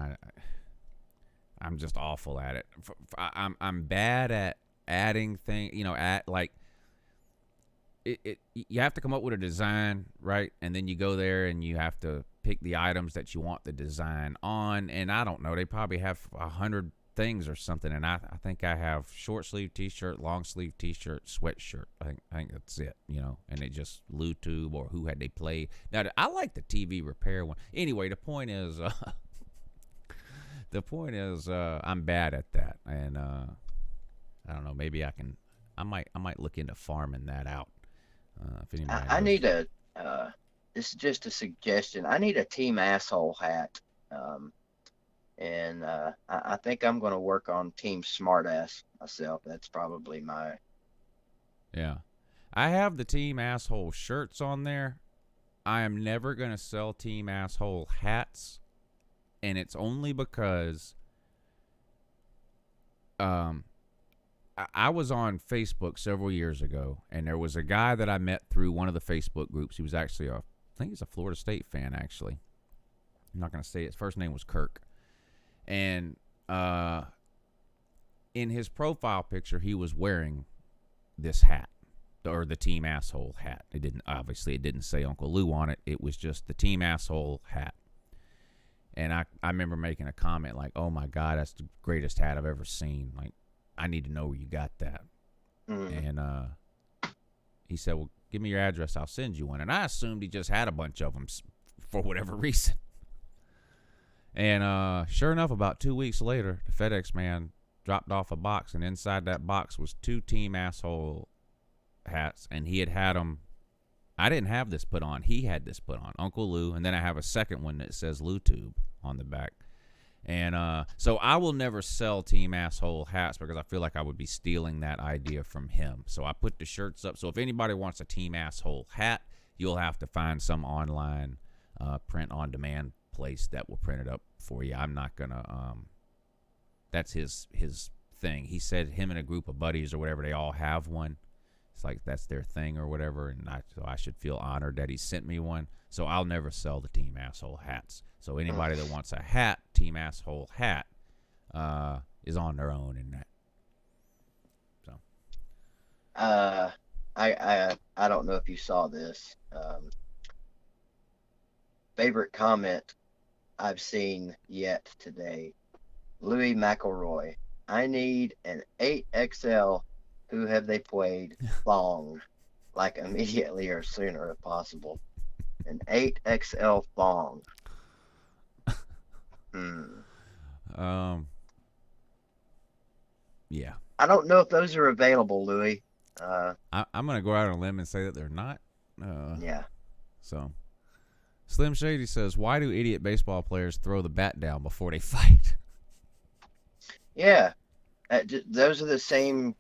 I'm just awful at it. I'm bad at adding things. You have to come up with a design, right? And then you go there and you have to pick the items that you want the design on. And I don't know, they probably have 100 things or something. And I think I have short sleeve t-shirt, long sleeve t-shirt, sweatshirt. I think that's it, and it just LuTube or Who Had They Played. Now, I like the TV repair one. Anyway, the point is, I'm bad at that. And I don't know, maybe I might look into farming that out. If anybody I need this is just a suggestion. I need a Team Asshole hat. And I think I'm going to work on Team Smartass myself. That's probably my. Yeah. I have the Team Asshole shirts on there. I am never going to sell Team Asshole hats. And it's only because I was on Facebook several years ago, and there was a guy that I met through one of the Facebook groups. He was actually I think he's a Florida State fan, actually. I'm not going to say it. His first name was Kirk. And in his profile picture, he was wearing this hat, or the Team Asshole hat. It didn't say Uncle Lou on it. It was just the Team Asshole hat. And I remember making a comment like, "Oh my God, that's the greatest hat I've ever seen. Like, I need to know where you got that." And he said, "Well, give me your address. I'll send you one." And I assumed he just had a bunch of them for whatever reason. And sure enough, about 2 weeks later, the FedEx man dropped off a box, and inside that box was 2 Team Asshole hats, and he had them. I didn't have this put on. He had this put on, Uncle Lou, and then I have a second one that says Lou Tube on the back. And so I will never sell Team Asshole hats because I feel like I would be stealing that idea from him. So I put the shirts up. So if anybody wants a Team Asshole hat, you'll have to find some online print-on-demand place that will print it up for you. I'm not going to that's his thing. He said him and a group of buddies or whatever, they all have one. It's like that's their thing or whatever, and so I should feel honored that he sent me one. So I'll never sell the Team Asshole hats. So anybody that wants a hat, Team Asshole hat, is on their own in that. So I don't know if you saw this. Favorite comment I've seen yet today. Louis McElroy. I need an 8XL. Who have they played? Thong. Like immediately or sooner if possible. An 8XL thong. Yeah. I don't know if those are available, Louis. I'm going to go out on a limb and say that they're not. Yeah. So, Slim Shady says, "Why do idiot baseball players throw the bat down before they fight?" Yeah. Those are the same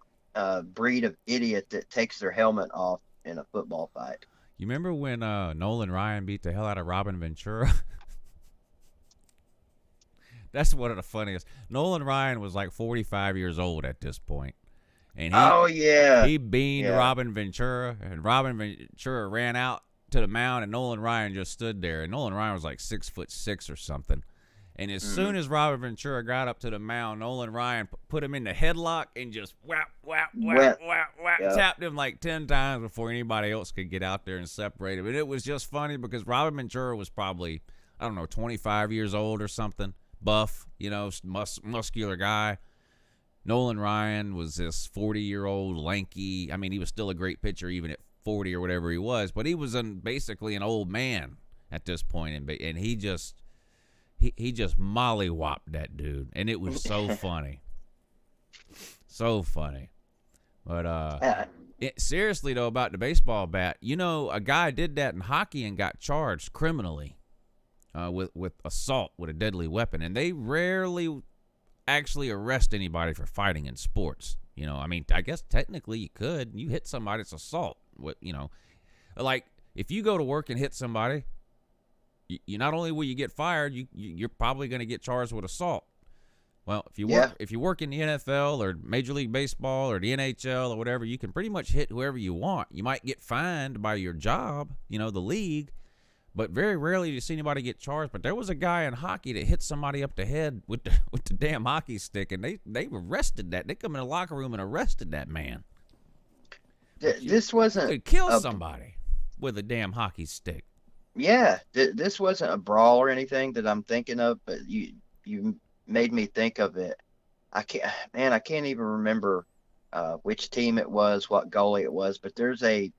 breed of idiot that takes their helmet off in a football fight. You remember when Nolan Ryan beat the hell out of Robin Ventura? That's one of the funniest. Nolan Ryan was like 45 years old at this point. And he beamed Robin Ventura, and Robin Ventura ran out to the mound, and Nolan Ryan just stood there. And Nolan Ryan was like 6'6" or something. And as soon as Robin Ventura got up to the mound, Nolan Ryan put him in the headlock and just whap, tapped him like 10 times before anybody else could get out there and separate him. And it was just funny because Robin Ventura was probably, 25 years old or something, buff, muscular guy. Nolan Ryan was this 40-year-old lanky. I mean, he was still a great pitcher even at 40 or whatever he was, but he was basically an old man at this point, and he just mollywopped that dude, and it was so funny. So funny. But seriously, though, about the baseball bat, a guy did that in hockey and got charged criminally with assault with a deadly weapon, and they rarely actually arrest anybody for fighting in sports. I guess technically you could. You hit somebody, it's assault. Like if you go to work and hit somebody, you not only will you get fired, you're probably going to get charged with assault. Well, if you work in the NFL or Major League Baseball or the NHL or whatever, you can pretty much hit whoever you want. You might get fined by your job, the league, but very rarely do you see anybody get charged. But there was a guy in hockey that hit somebody up the head with the damn hockey stick, and they arrested that. They come in the locker room and arrested that man. This wasn't could kill somebody with a damn hockey stick. Yeah, this wasn't a brawl or anything that I'm thinking of, but you made me think of it. I can't even remember which team it was, what goalie it was, but there's a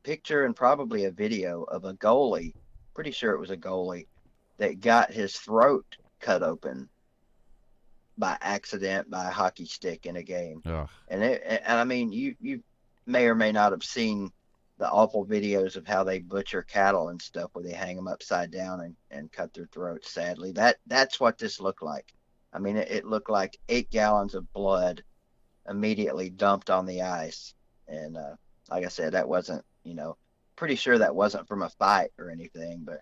picture and probably a video of a goalie, pretty sure it was a goalie, that got his throat cut open by accident by a hockey stick in a game. Ugh. And I mean, you may or may not have seen the awful videos of how they butcher cattle and stuff, where they hang them upside down and cut their throats. Sadly, that's what this looked like. I mean, it looked like 8 gallons of blood immediately dumped on the ice. And like I said, that wasn't, pretty sure that wasn't from a fight or anything, but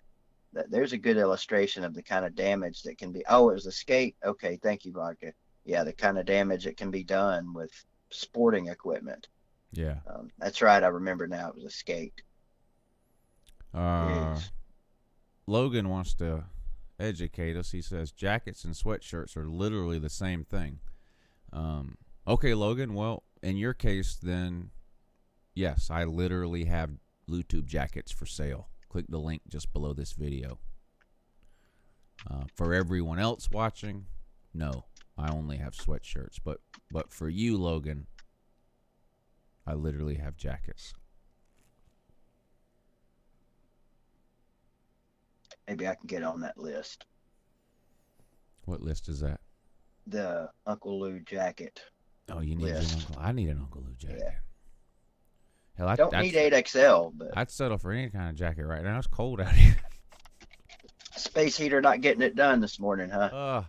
there's a good illustration of the kind of damage that can be. Oh, it was a skate. Okay, thank you, Vodka. Yeah, the kind of damage that can be done with sporting equipment. Yeah. That's right. I remember now. It was a skate. Logan wants to educate us. He says jackets and sweatshirts are literally the same thing. Okay, Logan. Well, in your case, then, yes, I literally have Bluetooth jackets for sale. Click the link just below this video. For everyone else watching, no, I only have sweatshirts. But for you, Logan, I literally have jackets. Maybe I can get on that list. What list is that? The Uncle Lou jacket. Oh, you need an Uncle. I need an Uncle Lou jacket. Yeah. Hell, I don't need 8XL, but I'd settle for any kind of jacket right now. It's cold out here. Space heater not getting it done this morning, huh?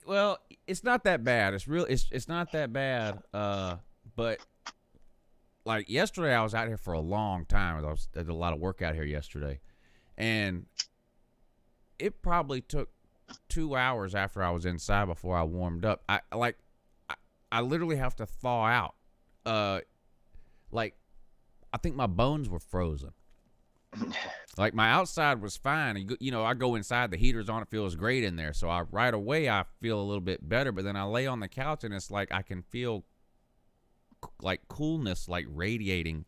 Well, it's not that bad. It's not that bad. But like yesterday, I was out here for a long time. I did a lot of work out here yesterday, and it probably took 2 hours after I was inside before I warmed up. I literally have to thaw out. I think my bones were frozen. Like my outside was fine. I go inside, the heater's on, it feels great in there. So right away I feel a little bit better, but then I lay on the couch and it's like I can feel like coolness like radiating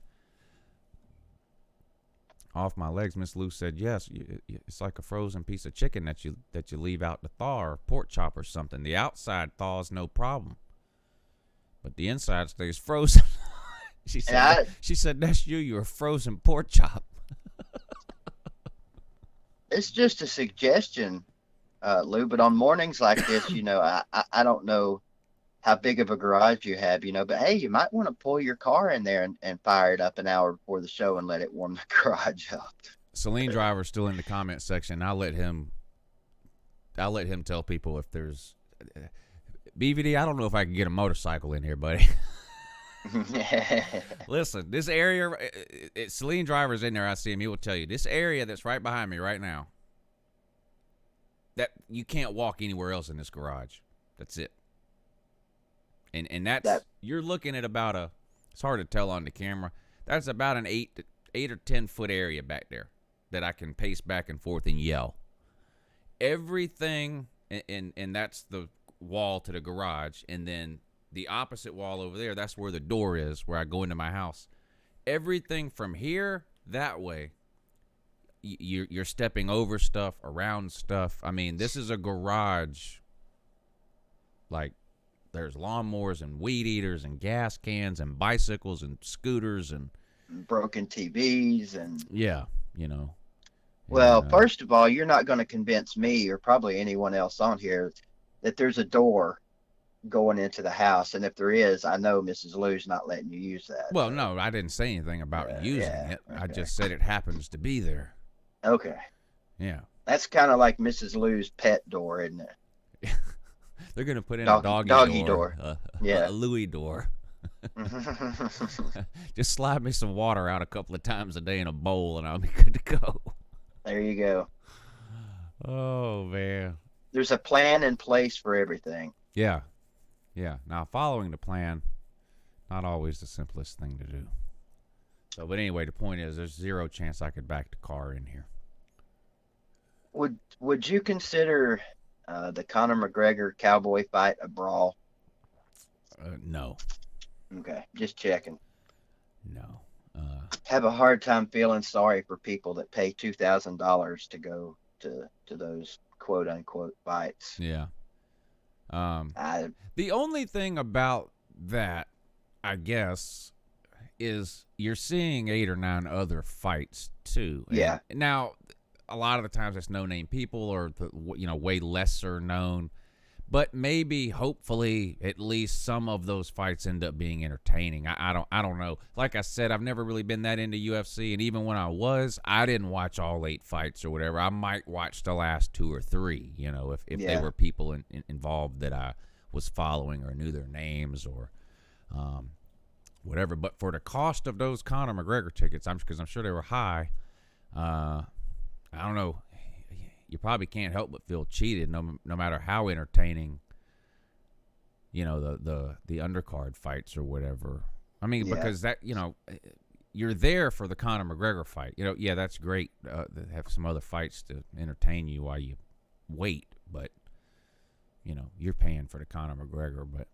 off my legs. Miss Lou said, yes, it's like a frozen piece of chicken that you leave out to thaw, or pork chop or something. The outside thaws no problem, but the inside stays frozen. She said, that's you. You're a frozen pork chop. It's just a suggestion, Lou. But on mornings like this, I don't know how big of a garage you have, but hey, you might want to pull your car in there and fire it up an hour before the show and let it warm the garage up. Celine Driver's still in the comment section. I'll let him tell people if there's BVD. I don't know if I can get a motorcycle in here, buddy. Listen, this area, Celine Driver's in there. I see him. He will tell you this area that's right behind me right now, that you can't walk anywhere else in this garage. That's it. And that's you're looking at about it's hard to tell on the camera. That's about an 8 or 10 foot area back there that I can pace back and forth and yell. Everything, and that's the wall to the garage, and then the opposite wall over there, that's where the door is, where I go into my house. Everything from here that way, you're stepping over stuff, around stuff. I mean, this is a garage. Like, there's lawnmowers and weed eaters and gas cans and bicycles and scooters and broken TVs and yeah, Well, first of all, you're not going to convince me or probably anyone else on here that there's a door going into the house, and if there is, I know Mrs. Lou's not letting you use that. Well, no, I didn't say anything about using it. Okay. I just said it happens to be there. Okay. Yeah. That's kind of like Mrs. Lou's pet door, isn't it? They're going to put in a doggy door. A Louie door. Just slide me some water out a couple of times a day in a bowl, and I'll be good to go. There you go. Oh, man. There's a plan in place for everything. Yeah. Yeah. Now, following the plan, not always the simplest thing to do. So, but anyway, the point is, there's zero chance I could back the car in here. Would you consider the Conor McGregor cowboy fight a brawl? No. Okay, just checking. No. Have a hard time feeling sorry for people that pay $2,000 to go to those quote unquote fights. Yeah. The only thing about that, I guess, is you're seeing 8 or 9 other fights too. Yeah. Now, a lot of the times it's no-name people or way lesser known, But maybe, hopefully, at least some of those fights end up being entertaining. I don't know. Like I said, I've never really been that into UFC, and even when I was, I didn't watch all 8 fights or whatever. I might watch the last 2 or 3, if they were people involved that I was following or knew their names or whatever. But for the cost of those Conor McGregor tickets, because I'm sure they were high, I don't know. You probably can't help but feel cheated, no matter how entertaining, the undercard fights or whatever. I mean, because that, you're there for the Conor McGregor fight. That's great to have some other fights to entertain you while you wait, but you're paying for the Conor McGregor. But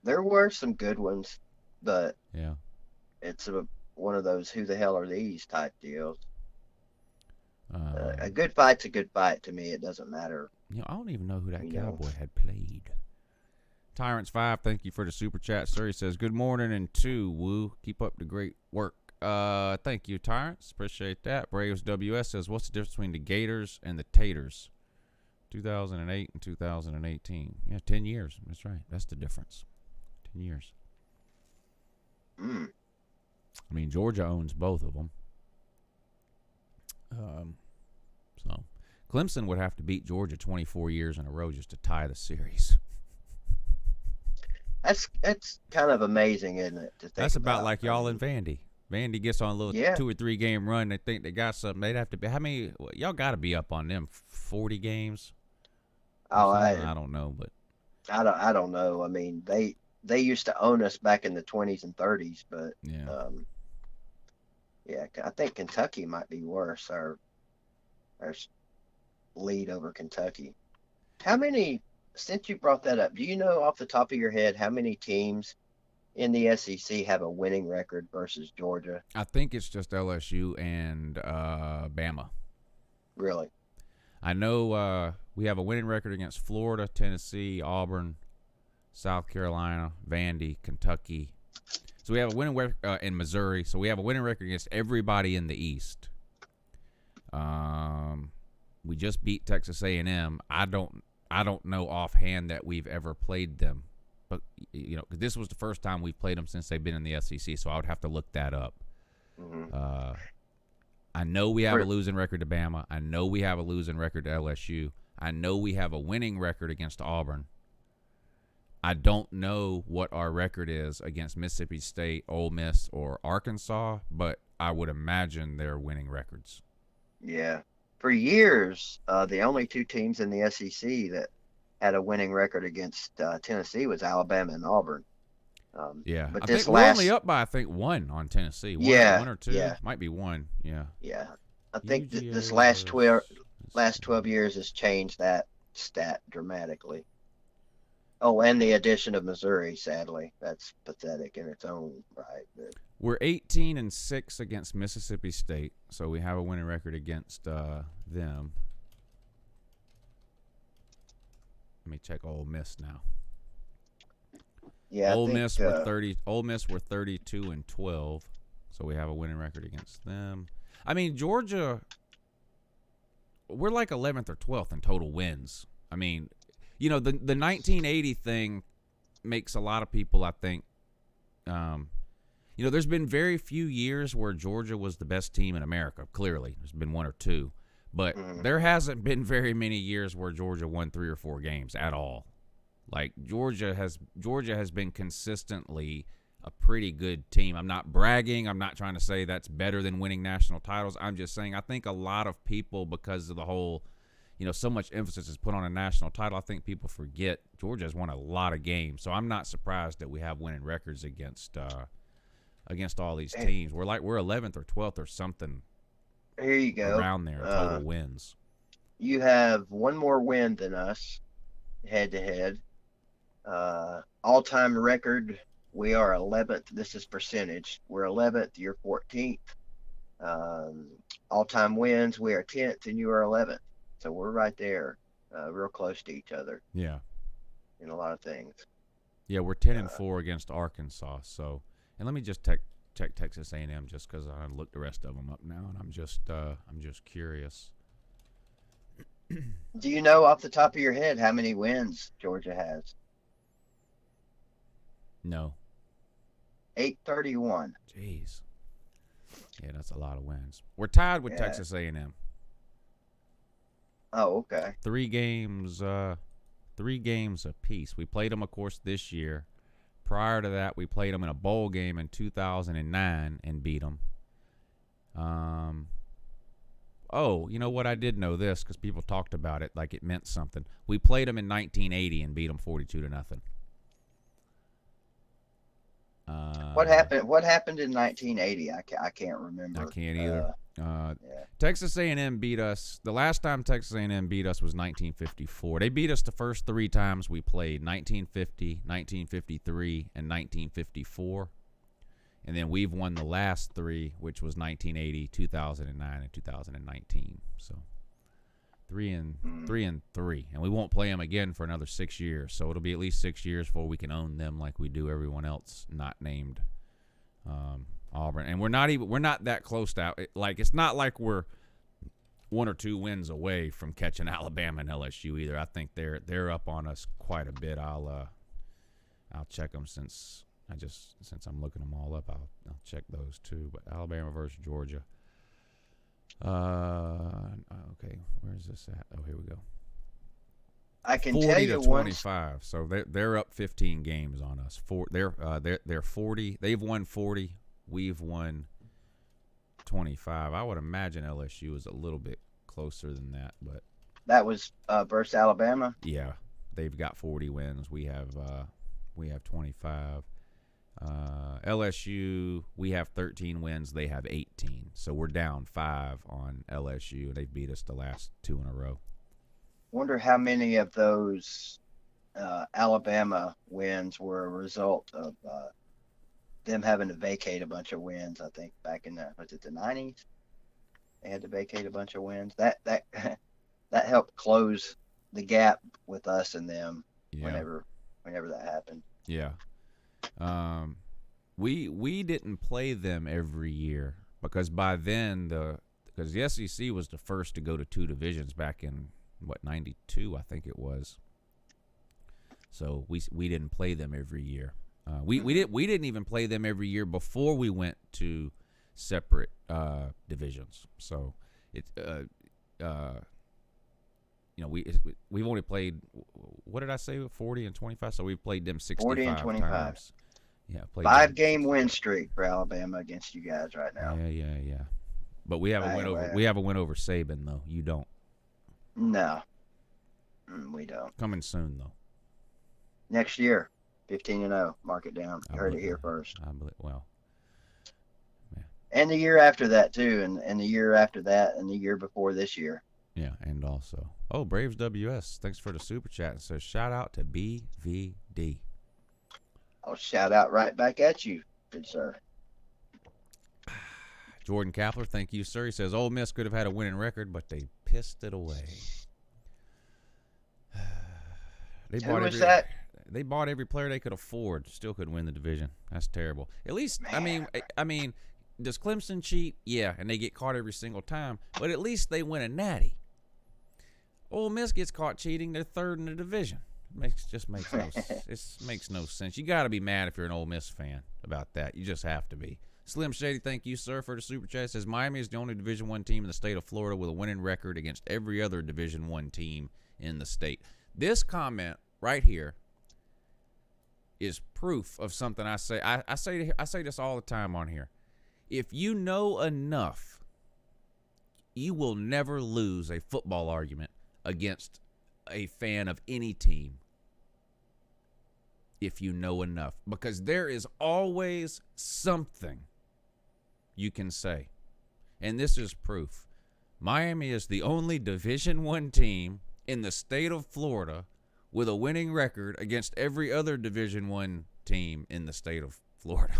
there were some good ones, but yeah, it's one of those who the hell are these type deals. A good fight's a good fight to me. It doesn't matter. I don't even know who that cowboy had played. Tyrants5, thank you for the super chat, sir. He says, good morning and 2, woo. Keep up the great work. Thank you, Tyrants. Appreciate that. Braves WS says, what's the difference between the Gators and the Taters? 2008 and 2018. Yeah, 10 years. That's right. That's the difference. 10 years. Mm. I mean, Georgia owns both of them. So Clemson would have to beat Georgia 24 years in a row just to tie the series. That's kind of amazing, isn't it? To think That's about like y'all and Vandy. Vandy gets on a little 2 or 3 game run. They think they got something. They'd have to be. How many? Y'all got to be up on them 40 games. Oh, I don't know, but I don't know. I mean, they used to own us back in the 20s and 30s, but I think Kentucky might be worse. Our lead over Kentucky. How many? Since you brought that up, do you know off the top of your head how many teams in the SEC have a winning record versus Georgia? I think it's just LSU and Bama. Really? I know we have a winning record against Florida, Tennessee, Auburn, South Carolina, Vandy, Kentucky. So we have a winning record in Missouri. So we have a winning record against everybody in the East. We just beat Texas A&M. I don't know offhand that we've ever played them, but because this was the first time we've played them since they've been in the SEC. So I would have to look that up. Mm-hmm. I know we have a losing record to Bama. I know we have a losing record to LSU. I know we have a winning record against Auburn. I don't know what our record is against Mississippi State, Ole Miss, or Arkansas, but I would imagine they're winning records. Yeah. For years, the only 2 teams in the SEC that had a winning record against Tennessee was Alabama and Auburn. But I think we're only up by 1 on Tennessee. One or 2, might be 1. Yeah. Yeah. I think this last 12 years has changed that stat dramatically. Oh, and the addition of Missouri, sadly. That's pathetic in its own right. But we're 18-6 against Mississippi State, so we have a winning record against them. Let me check Ole Miss now. Yeah, Ole Miss were 32-12, so we have a winning record against them. I mean, Georgia, we're like 11th or 12th in total wins. I mean, the 1980 thing makes a lot of people, I think, there's been very few years where Georgia was the best team in America, clearly. There's been 1 or 2. But there hasn't been very many years where Georgia won 3 or 4 games at all. Like, Georgia has been consistently a pretty good team. I'm not bragging. I'm not trying to say that's better than winning national titles. I'm just saying I think a lot of people, because of the whole – so much emphasis is put on a national title. I think people forget Georgia has won a lot of games. So I'm not surprised that we have winning records against all these teams. We're 11th or 12th or something. Here you go. Around there, total wins. You have 1 more win than us, head to head. All-time record, we are 11th. This is percentage. We're 11th. You're 14th. All-time wins, we are 10th, and you are 11th. So we're right there, real close to each other. Yeah. In a lot of things. Yeah, we're 10-4 against Arkansas. So, and let me just check Texas A&M just because I looked the rest of them up now, and I'm just curious. Do you know off the top of your head how many wins Georgia has? No. 831. Jeez. Yeah, that's a lot of wins. We're tied with Yeah. Texas A&M. Oh, okay. 3 games apiece. We played them, of course, this year. Prior to that, we played them in a bowl game in 2009 and beat them. Oh, you know what? I did know this because people talked about it like it meant something. We played them in 1980 and beat them 42-0. What happened? What happened in 1980? I can't remember. I can't either. Yeah. Texas A&M beat us. The last time Texas A&M beat us was 1954. They beat us the first 3 times we played, 1950, 1953, and 1954. And then we've won the last 3, which was 1980, 2009, and 2019. So 3 and 3, and we won't play them again for another 6 years. So it'll be at least 6 years before we can own them like we do everyone else not named Auburn. And we're not that close to like it's not like we're 1 or 2 wins away from catching Alabama and LSU either. I think they're up on us quite a bit. I'll check them since I'm looking them all up. I'll check those too. But Alabama versus Georgia. Okay, where's this at? Oh, here we go. I can 40 tell to you 25. So they're up 15 games on us. They're 40. They've won 40. We've won 25. I would imagine LSU is a little bit closer than that, but that was versus Alabama. yeah, they've got 40 wins. We have 25. LSU, we have 13 wins. They have 18. So we're down 5 on LSU. They've beat us the last 2 in a row. Wonder how many of those Alabama wins were a result of them having to vacate a bunch of wins. I think back in the 90s, they had to vacate a bunch of wins. That helped close the gap with us and them. Yeah. Whenever that happened. Yeah. We didn't play them every year because by then because the SEC was the first to go to 2 divisions back in 92 I think it was. So we didn't play them every year. We didn't even play them every year before we went to separate divisions. So we've only played, what did I say, 40 and 25? So we've played them 65 40 and 25 times. Yeah, 5-game win streak for Alabama against you guys right now. Yeah. But we have a win over Saban though. You don't. No, we don't. Coming soon though. Next year, 15-0. Mark it down. You heard it here first. I believe. Well. Yeah. And the year after that too, and the year after that, and the year before this year. Yeah, and also, Braves WS, thanks for the super chat. So shout out to BVD. I'll shout out right back at you, good sir. Jordan Kapler, thank you, sir. He says, Ole Miss could have had a winning record, but they pissed it away. Who was that? They bought every player they could afford. Still couldn't win the division. That's terrible. At least, man. I mean, does Clemson cheat? Yeah, and they get caught every single time. But at least they win a natty. Ole Miss gets caught cheating. They're 3rd in the division. It makes no sense. You got to be mad if you're an Ole Miss fan about that. You just have to be. Slim Shady, thank you, sir, for the super chat. It says Miami is the only Division I team in the state of Florida with a winning record against every other Division I team in the state. This comment right here is proof of something I say. I say this all the time on here. If you know enough, you will never lose a football argument against a fan of any team if you know enough, because there is always something you can say. And this is proof. Miami is the only Division I team in the state of Florida with a winning record against every other Division I team in the state of Florida.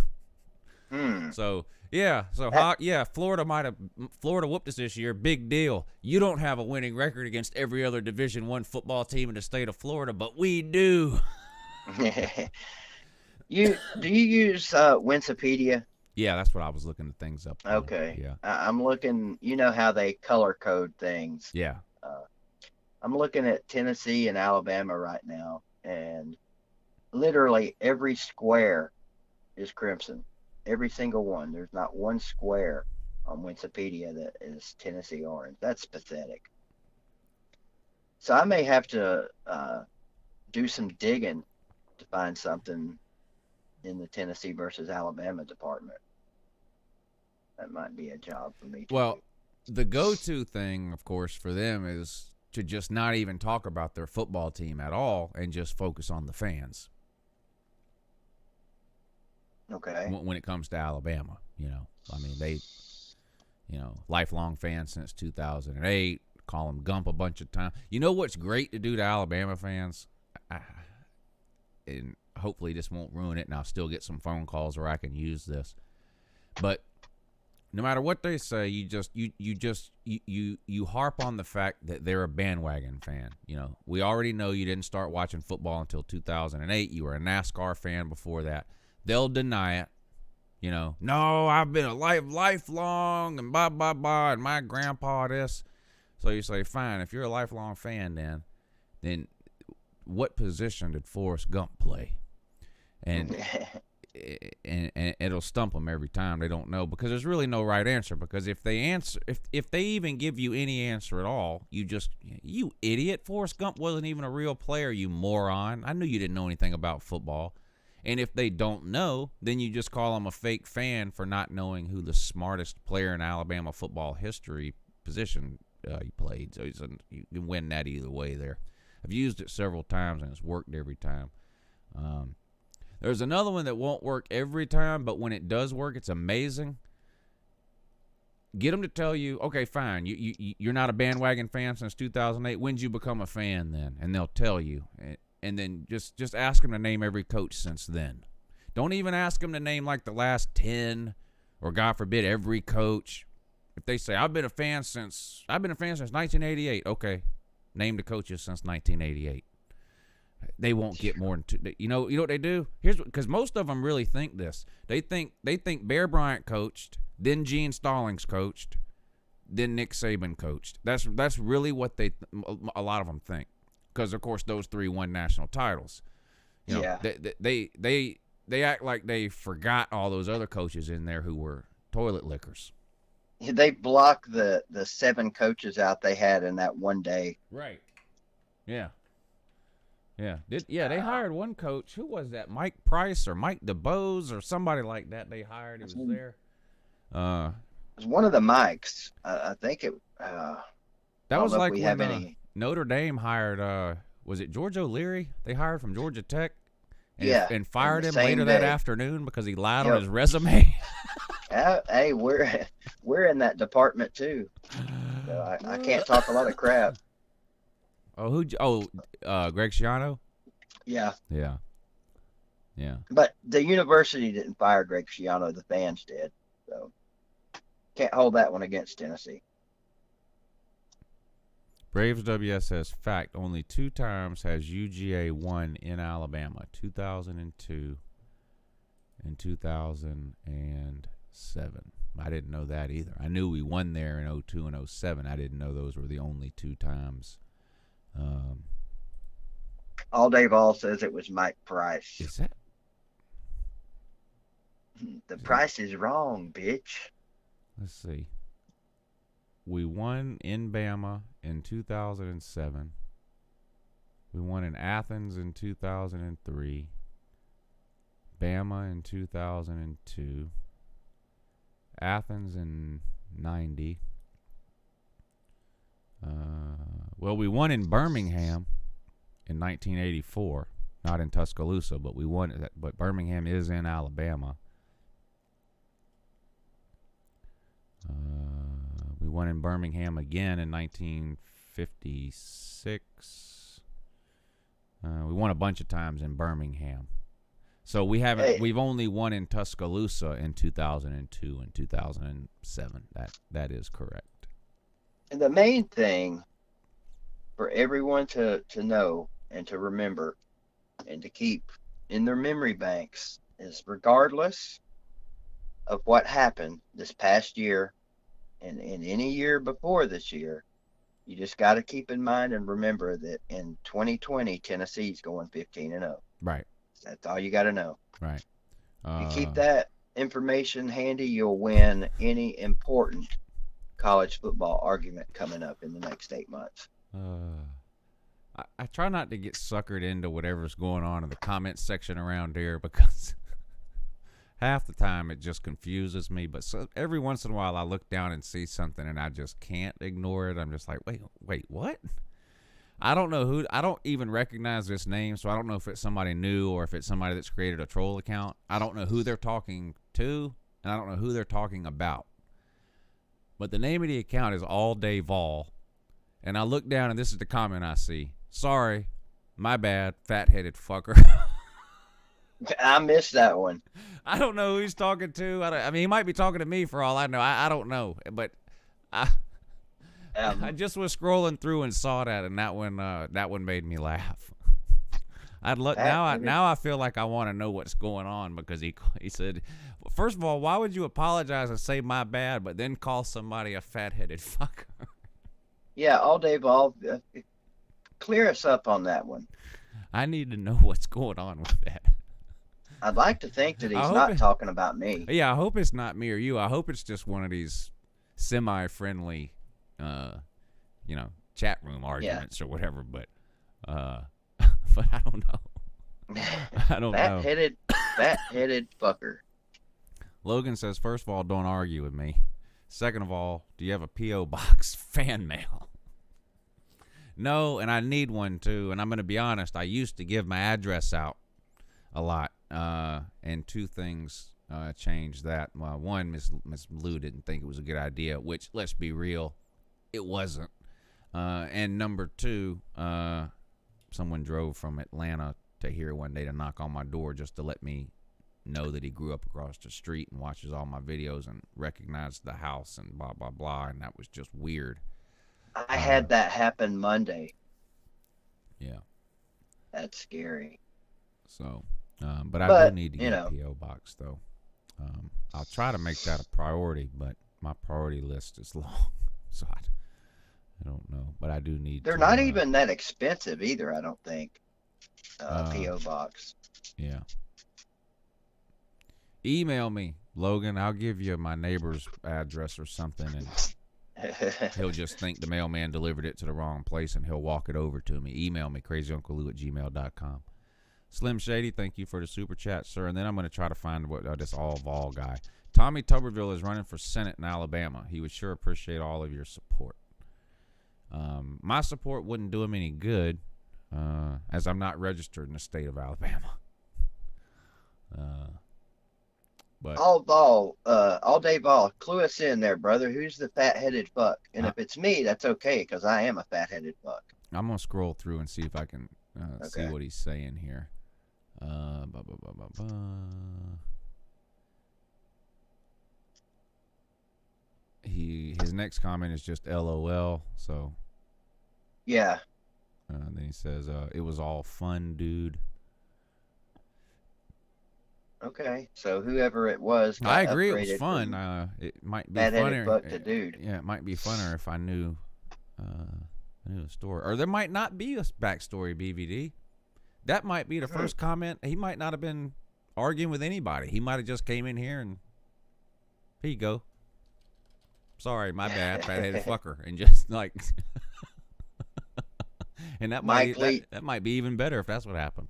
So, yeah. So, Florida whooped us this year. Big deal. You don't have a winning record against every other Division I football team in the state of Florida, but we do. Do you use Wikipedia? Yeah, that's what I was looking things up on. Okay. Yeah. I'm looking. You know how they color code things. Yeah. I'm looking at Tennessee and Alabama right now, and literally every square is crimson. Every single one. There's not one square on Wikipedia that is Tennessee orange. That's pathetic. So I may have to do some digging to find something in the Tennessee versus Alabama department. That might be a job for me to Well, do. the go-to thing, of course, for them is to just not even talk about their football team at all and just focus on the fans. Okay. When it comes to Alabama, I mean, they, lifelong fans since 2008, call them Gump a bunch of times. You know what's great to do to Alabama fans? And hopefully this won't ruin it, and I'll still get some phone calls where I can use this. But no matter what they say, you harp on the fact that they're a bandwagon fan. We already know you didn't start watching football until 2008. You were a NASCAR fan before that. They'll deny it. No, I've been a lifelong and blah, blah, blah, and my grandpa this. So you say, fine, if you're a lifelong fan then what position did Forrest Gump play? And it'll stump them every time. They don't know, because there's really no right answer. Because if they even give you any answer at all, you idiot. Forrest Gump wasn't even a real player, you moron. I knew you didn't know anything about football. And if they don't know, then you just call them a fake fan for not knowing who the smartest player in Alabama football history position he played. So you can win that either way there. I've used it several times, and it's worked every time. There's another one that won't work every time, but when it does work, it's amazing. Get them to tell you, okay, fine, you're not a bandwagon fan since 2008. When did you become a fan then? And they'll tell you. And then just ask them to name every coach since then. Don't even ask them to name like the last 10 or, God forbid, every coach. If they say, I've been a fan since 1988. Okay, name the coaches since 1988. They won't get more than two. You know what they do? Because most of them really think this. They think Bear Bryant coached, then Gene Stallings coached, then Nick Saban coached. That's really what a lot of them think. Because, of course, those three won national titles. Yeah. They act like they forgot all those other coaches in there who were toilet lickers. They block the 7 coaches out they had in that one day. Right. Yeah. Yeah. They hired one coach. Who was that? Mike Price or Mike DeBose or somebody like that they hired. He was there. It was one of the Mikes. I think it. That was like when Notre Dame hired, was it George O'Leary? They hired from Georgia Tech and fired him later that afternoon because he lied on his resume. Hey, we're in that department too. So I can't talk a lot of crap. Greg Schiano? Yeah. Yeah. Yeah. But the university didn't fire Greg Schiano. The fans did. So can't hold that one against Tennessee. Braves WSS fact, only 2 times has UGA won in Alabama, 2002 and 2007. I didn't know that either. I knew we won there in 02 and 07. I didn't know those were the only 2 times. All Dave All says it was Mike Price. Is that? The price is wrong, bitch. Let's see. We won in Bama in 2007. We won in Athens in 2003. Bama in 2002. Athens in 90. We won in Birmingham in 1984. Not in Tuscaloosa, but we won it. But Birmingham is in Alabama. We won in Birmingham again in 1956. We won a bunch of times in Birmingham. So we've only won in Tuscaloosa in 2002 and 2007. That is correct. And the main thing for everyone to know and to remember and to keep in their memory banks is, regardless of what happened this past year and in any year before this year, You just got to keep in mind and remember that in 2020, Tennessee's going 15-0. Right. That's all you got to know. Right. If you keep that information handy, you'll win any important college football argument coming up in the next 8 months. I try not to get suckered into whatever's going on in the comment section around here because half the time it just confuses me. But every once in a while I look down and see something and I just can't ignore it. I'm just like, wait, what? I don't know who. I don't even recognize this name, so I don't know if it's somebody new or if it's somebody that's created a troll account. I don't know who they're talking to, and I don't know who they're talking about. But the name of the account is All Day Vol. And I look down, and this is the comment I see. Sorry, my bad, fat-headed fucker. I missed that one. I don't know who he's talking to. I mean, he might be talking to me for all I know. I don't know. But I just was scrolling through and saw that, and that one made me laugh. Now I feel like I want to know what's going on because he said, well, first of all, why would you apologize and say my bad, but then call somebody a fat-headed fucker? Yeah, All Day Vol, clear us up on that one. I need to know what's going on with that. I'd like to think that he's not talking about me. Yeah, I hope it's not me or you. I hope it's just one of these semi-friendly, chat room arguments or whatever. But I don't know. I don't know. Fat-headed fucker. Logan says, first of all, don't argue with me. Second of all, do you have a P.O. Box fan mail? No, and I need one too. And I'm going to be honest, I used to give my address out a lot. And two things changed that. Well, one, Miss Lou didn't think it was a good idea, which, let's be real, it wasn't. And number two, someone drove from Atlanta to here one day to knock on my door just to let me know that he grew up across the street and watches all my videos and recognized the house and blah, blah, blah. And that was just weird. I had that happen Monday. Yeah. That's scary. So, but I do need to get a P.O. box, though. I'll try to make that a priority, but my priority list is long. So I don't know, but I do need They're not even that expensive either, I don't think. P.O. box. Yeah. Email me, Logan. I'll give you my neighbor's address or something, and he'll just think the mailman delivered it to the wrong place, and he'll walk it over to me. Email me, crazyuncle@gmail.com. Slim Shady, thank you for the super chat, sir. And then I'm going to try to find this all Vol guy. Tommy Tuberville is running for Senate in Alabama. He would sure appreciate all of your support. My support wouldn't do him any good, as I'm not registered in the state of Alabama. But All Day Vol, clue us in there, brother. Who's the fat-headed fuck? And if it's me, that's okay, because I am a fat-headed fuck. I'm going to scroll through and see if I can see what he's saying here. His next comment is just LOL, so. Yeah. Then he says, it was all fun, dude. Okay, so whoever it was, I agree, it was fun. It might be funner. Fuck to dude. Yeah, it might be funner if I knew the story, or there might not be a backstory. BVD. That might be the first comment. He might not have been arguing with anybody. He might have just came in here and here you go. Sorry, my bad, fat-headed fucker, and just like, and that might be even better if that's what happened.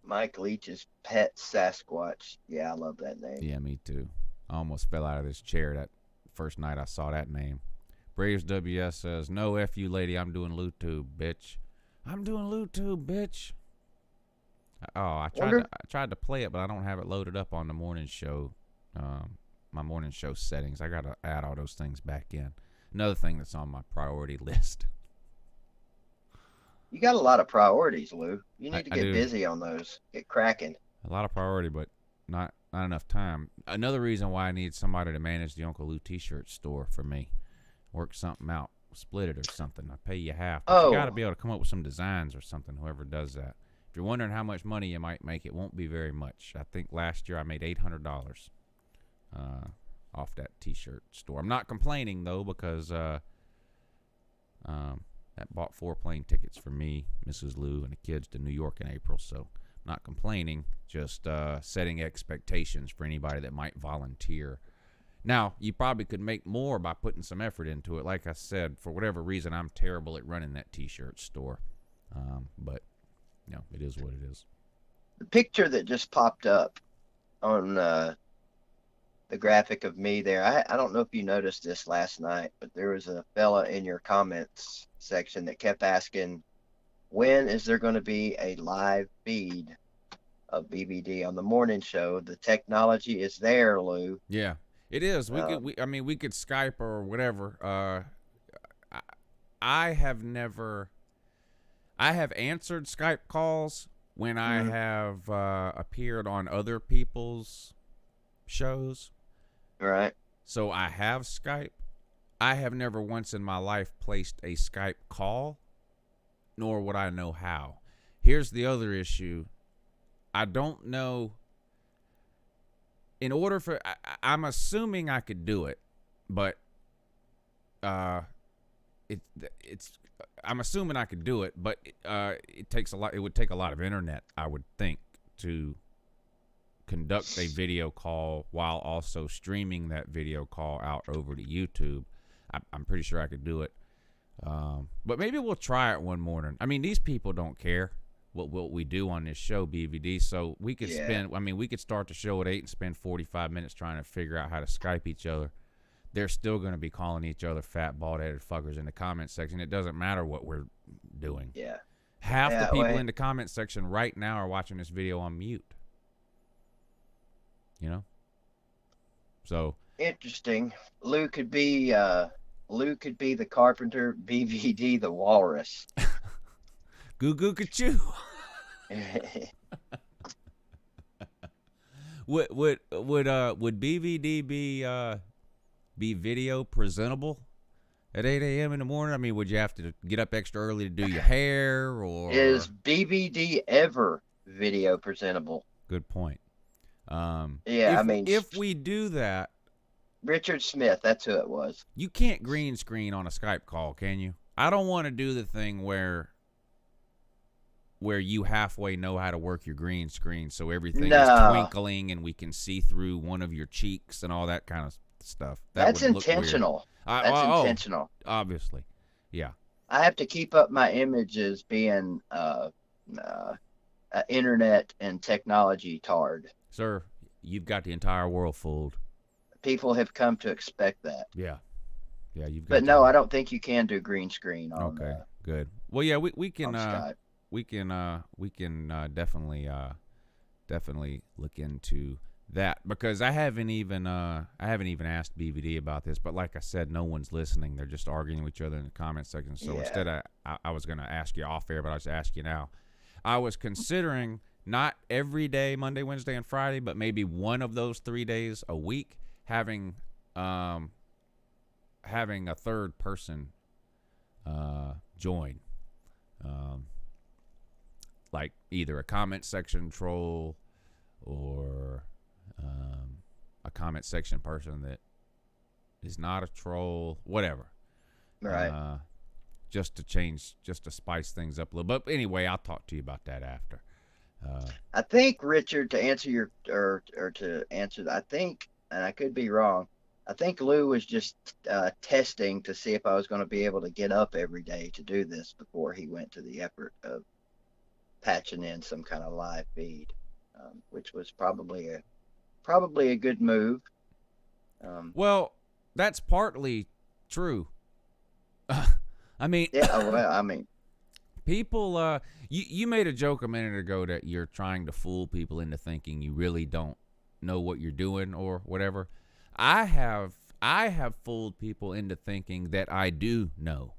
Mike Leach's pet Sasquatch. Yeah, I love that name. Yeah, me too. I almost fell out of this chair that first night I saw that name. Braves WS says, no F you, lady. I'm doing LouTube, bitch. I'm doing LouTube, bitch. Oh, I tried to play it, but I don't have it loaded up on the morning show. My morning show settings. I got to add all those things back in. Another thing that's on my priority list. You got a lot of priorities, Lou. You need to get busy on those. Get cracking. A lot of priority, but not enough time. Another reason why I need somebody to manage the Uncle Lou t-shirt store for me. Work something out. Split it or something. I pay you half. But you got to be able to come up with some designs or something, whoever does that. If you're wondering how much money you might make, it won't be very much. I think last year I made $800 off that t-shirt store. I'm not complaining, though, because That bought 4 plane tickets for me, Mrs. Lou, and the kids to New York in April. So not complaining, just setting expectations for anybody that might volunteer. Now, you probably could make more by putting some effort into it. Like I said, for whatever reason, I'm terrible at running that T-shirt store. But, it is what it is. The picture that just popped up on the graphic of me there, I don't know if you noticed this last night, but there was a fella in your comments section that kept asking, when is there going to be a live feed of BBD on the morning show? The technology is there, Lou. Yeah, it is. We could Skype or whatever. I have answered Skype calls when I have appeared on other people's shows. Right. So I have Skype. I have never once in my life placed a Skype call, nor would I know how. Here's the other issue. I don't know. In order for, I'm assuming I could do it, but I'm assuming I could do it, but it takes a lot. It would take a lot of internet, I would think, to conduct a video call while also streaming that video call out over to YouTube. I'm pretty sure I could do it. But maybe we'll try it one morning. I mean, these people don't care what we do on this show, BVD. So we could we could start the show at 8 and spend 45 minutes trying to figure out how to Skype each other. They're still going to be calling each other fat, bald-headed fuckers in the comment section. It doesn't matter what we're doing. Yeah. Half the people in the comment section right now are watching this video on mute. So interesting. Lou could be the carpenter, BVD the walrus. Goo goo ka-choo. Would BVD be video presentable at 8 a.m. in the morning? I mean, would you have to get up extra early to do your hair, or is BVD ever video presentable? Good point. If we do that, Richard Smith, that's who it was. You can't green screen on a Skype call, can you? I don't want to do the thing where you halfway know how to work your green screen so everything is twinkling and we can see through one of your cheeks and all that kind of stuff. That's intentional. That's intentional. Obviously. Yeah. I have to keep up my images being internet and technology tard. Sir, you've got the entire world fooled. People have come to expect that. Yeah. Yeah, you've got. But no, I don't think you can do green screen on. Okay, good. Well, yeah, we can Skype. we can definitely look into that, because I haven't even asked BVD about this, but like I said, no one's listening. They're just arguing with each other in the comment section. So instead, I was going to ask you off air, but I'll just ask you now. I was considering not every day, Monday, Wednesday, and Friday, but maybe one of those 3 days a week, having a third person join, like either a comment section troll or a comment section person that is not a troll, whatever. Right. Just to spice things up a little. But anyway, I'll talk to you about that after. I think, Richard, to answer I think, and I could be wrong, I think Lou was just testing to see if I was going to be able to get up every day to do this before he went to the effort of patching in some kind of live feed, which was probably a good move. Well, that's partly true. I mean, people, you made a joke a minute ago that you're trying to fool people into thinking you really don't know what you're doing or whatever. I have fooled people into thinking that I do know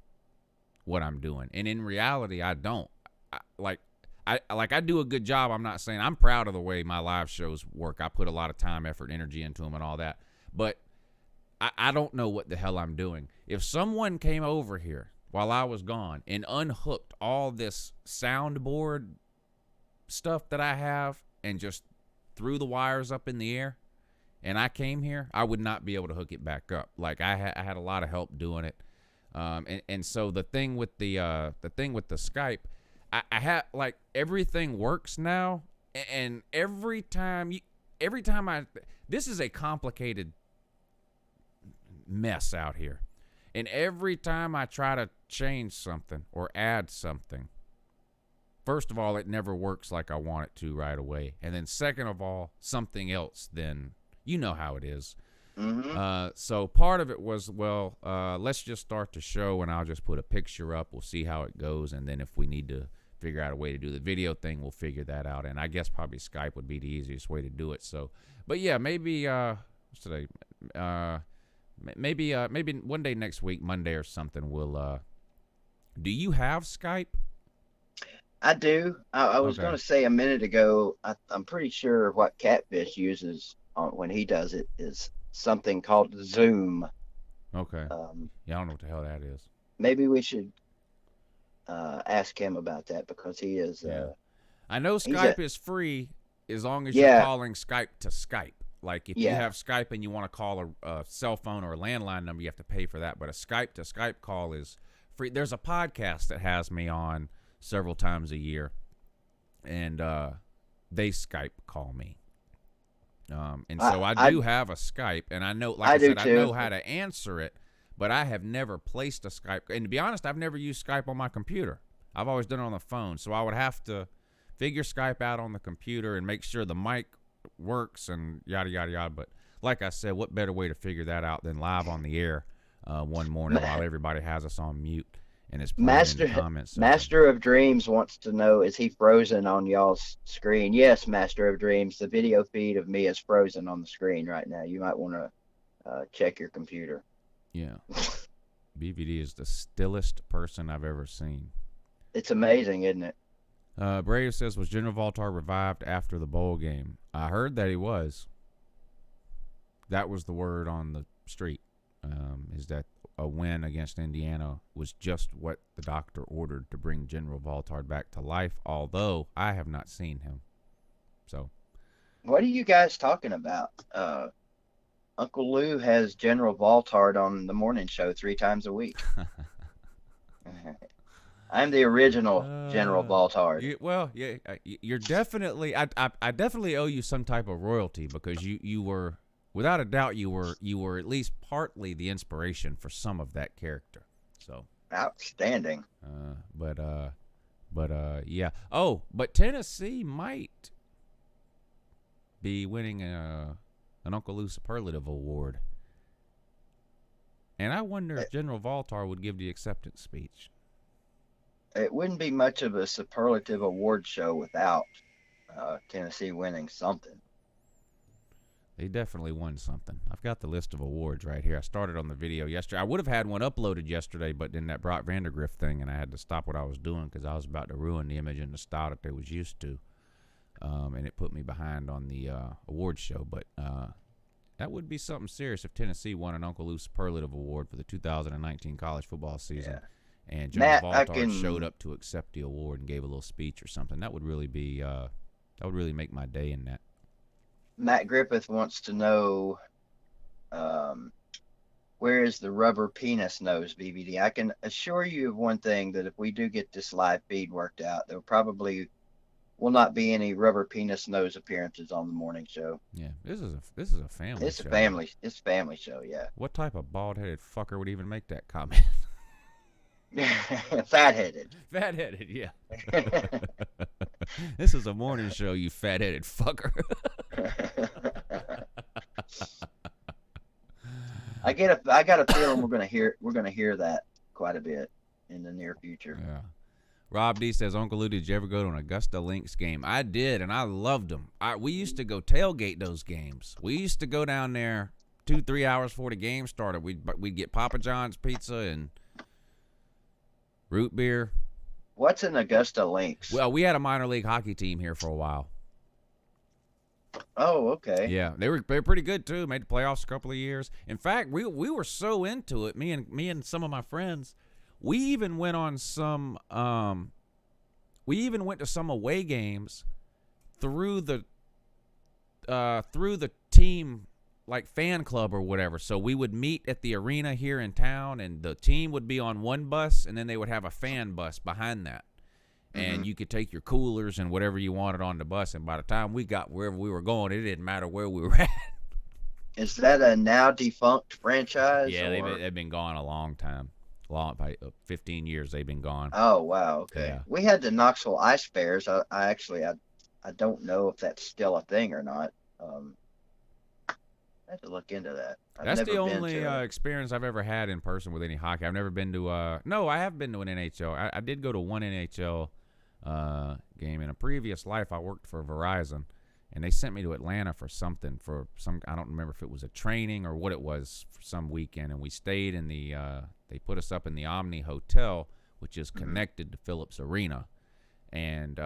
what I'm doing, and in reality, I don't. I do a good job. I'm not saying I'm proud of the way my live shows work. I put a lot of time, effort, energy into them and all that, but I don't know what the hell I'm doing. If someone came over here while I was gone and unhooked all this soundboard stuff that I have and just threw the wires up in the air and I came here, I would not be able to hook it back up. Like I had a lot of help doing it. And so the thing with the Skype, I have like everything works now, and every time this is a complicated mess out here, and every time I try to change something or add something, first of all, it never works like I want it to right away, and then second of all, something else. Then you know how it is. So part of it was, well, let's just start the show and I'll just put a picture up. We'll see how it goes. And then if we need to figure out a way to do the video thing, we'll figure that out. And I guess probably Skype would be the easiest way to do it. So, but yeah, maybe, what's today? Maybe one day next week, Monday or something, we'll, do you have Skype? I do. I was going to say a minute ago, I'm pretty sure what Catfish uses when he does it is something called Zoom. Okay. Yeah, I don't know what the hell that is. Maybe we should ask him about that because he is. I know Skype is free as long as you're calling Skype to Skype. Like if you have Skype and you want to call a cell phone or a landline number, you have to pay for that. But a Skype to Skype call is free. There's a podcast that has me on several times a year, and they Skype call me. And so I do have a Skype, and I know, like I said, I know how to answer it, but I have never placed a Skype. And to be honest, I've never used Skype on my computer. I've always done it on the phone. So I would have to figure Skype out on the computer and make sure the mic works and yada, yada, yada. But like I said, what better way to figure that out than live on the air one morning while everybody has us on mute? And it's Master in the comments. Master of Dreams wants to know, is he frozen on y'all's screen? Yes, Master of Dreams. The video feed of me is frozen on the screen right now. You might want to check your computer. Yeah. BVD is the stillest person I've ever seen. It's amazing, isn't it? Brave says, was General Valtar revived after the bowl game? I heard that he was. That was the word on the street, is that a win against Indiana was just what the doctor ordered to bring General Valtard back to life, although I have not seen him. So, what are you guys talking about? Uncle Lou has General Valtard on the morning show 3 times a week. I'm the original General Valtard. You're definitely. I definitely owe you some type of royalty because you were. Without a doubt, you were at least partly the inspiration for some of that character. So outstanding. But yeah. Oh, but Tennessee might be winning an Uncle Lou Superlative Award, and I wonder if General Valtar would give the acceptance speech. It wouldn't be much of a superlative award show without Tennessee winning something. They definitely won something. I've got the list of awards right here. I started on the video yesterday. I would have had one uploaded yesterday, but then that Brock Vandergrift thing, and I had to stop what I was doing because I was about to ruin the image and the style that they was used to. And it put me behind on the awards show. But that would be something serious if Tennessee won an Uncle Lou Superlative Award for the 2019 college football season. Yeah. And General Valtar showed up to accept the award and gave a little speech or something. That would really be that would really make my day in that. Matt Griffith wants to know, where is the rubber penis nose, BBD? I can assure you of one thing, that if we do get this live feed worked out, there probably will not be any rubber penis nose appearances on the morning show. Yeah, this is a family show. It's a family show, yeah. What type of bald-headed fucker would even make that comment? Fat-headed. Fat-headed, yeah. This is a morning show, you fat-headed fucker. I got a feeling we're gonna hear that quite a bit in the near future. Yeah. Rob D says, Uncle Lou, did you ever go to an Augusta Lynx game? I did, and I loved them. We used to go tailgate those games. We used to go down there 2-3 hours before the game started. We'd get Papa John's pizza and root beer. What's an Augusta Lynx? Well, we had a minor league hockey team here for a while. Oh, okay. Yeah, they were pretty good too. Made the playoffs a couple of years. In fact, we were so into it. Me and some of my friends, we even went on some. We even went to some away games through the team like fan club or whatever. So we would meet at the arena here in town, and the team would be on one bus, and then they would have a fan bus behind that. And you could take your coolers and whatever you wanted on the bus. And by the time we got wherever we were going, it didn't matter where we were at. Is that a now defunct franchise? Yeah, they've been gone a long time. 15 years they've been gone. Oh, wow. Okay. Yeah. We had the Knoxville Ice Bears. I don't know if that's still a thing or not. I have to look into that. That's the only experience I've ever had in person with any hockey. I've never been to no, I have been to an NHL. I did go to one NHL game. In a previous life, I worked for Verizon, and they sent me to Atlanta for something, I don't remember if it was a training or what it was, for some weekend, and we stayed in they put us up in the Omni Hotel, which is connected to Phillips Arena, and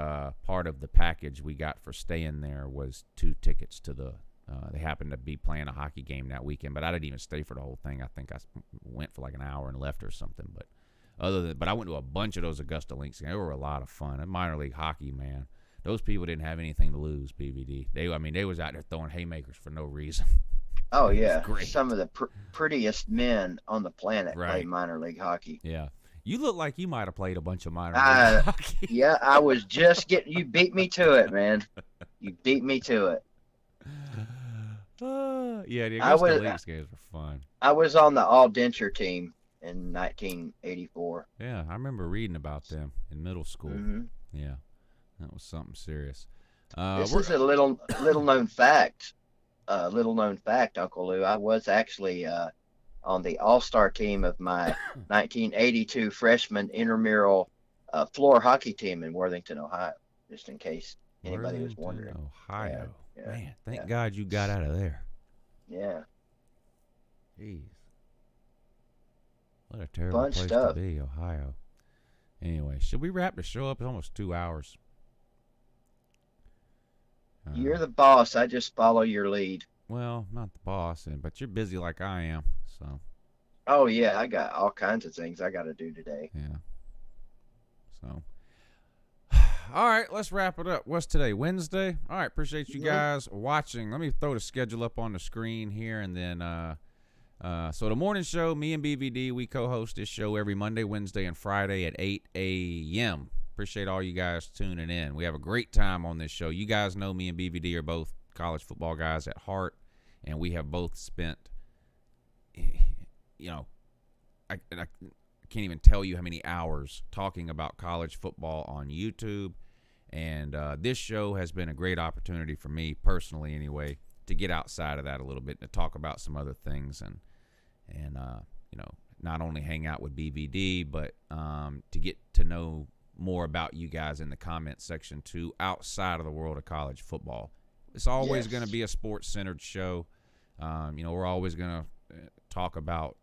part of the package we got for staying there was 2 tickets to the they happened to be playing a hockey game that weekend, but I didn't even stay for the whole thing. I think I went for like an hour and left or something. But I went to a bunch of those Augusta Lynx games. They were a lot of fun. And minor league hockey, man, those people didn't have anything to lose. BVD. They was out there throwing haymakers for no reason. Oh yeah, some of the prettiest men on the planet Right. play minor league hockey. Yeah, you look like you might have played a bunch of minor league hockey. Yeah, I was just you beat me to it, man. You beat me to it. Yeah, the Augusta Lynx games were fun. I was on the all denture team in 1984. Yeah, I remember reading about them in middle school. Yeah, that was something serious. This is a little known fact. Little known fact, Uncle Lou. I was actually on the all-star team of my 1982 freshman intramural floor hockey team in Worthington, Ohio. Just in case anybody was wondering. Ohio. Yeah, Man, thank God you got out of there. Yeah. Jeez. What a terrible Fun place stuff. to be, Ohio. Anyway, should we wrap the show up? It's almost 2 hours. You're the boss. I just follow your lead. Well, not the boss, but you're busy like I am, so. Oh, yeah. I got all kinds of things I got to do today. Yeah. So. All right, let's wrap it up. What's today? Wednesday? All right, appreciate you guys watching. Let me throw the schedule up on the screen here, and then so the morning show, me and BVD, we co-host this show every Monday, Wednesday, and Friday at 8 a.m. Appreciate all you guys tuning in. We have a great time on this show. You guys know me and BVD are both college football guys at heart, and we have both spent, I can't even tell you how many hours talking about college football on YouTube. And this show has been a great opportunity for me personally anyway to get outside of that a little bit and to talk about some other things and not only hang out with BVD, but to get to know more about you guys in the comments section too, outside of the world of college football. It's always going to be a sports-centered show. We're always going to talk about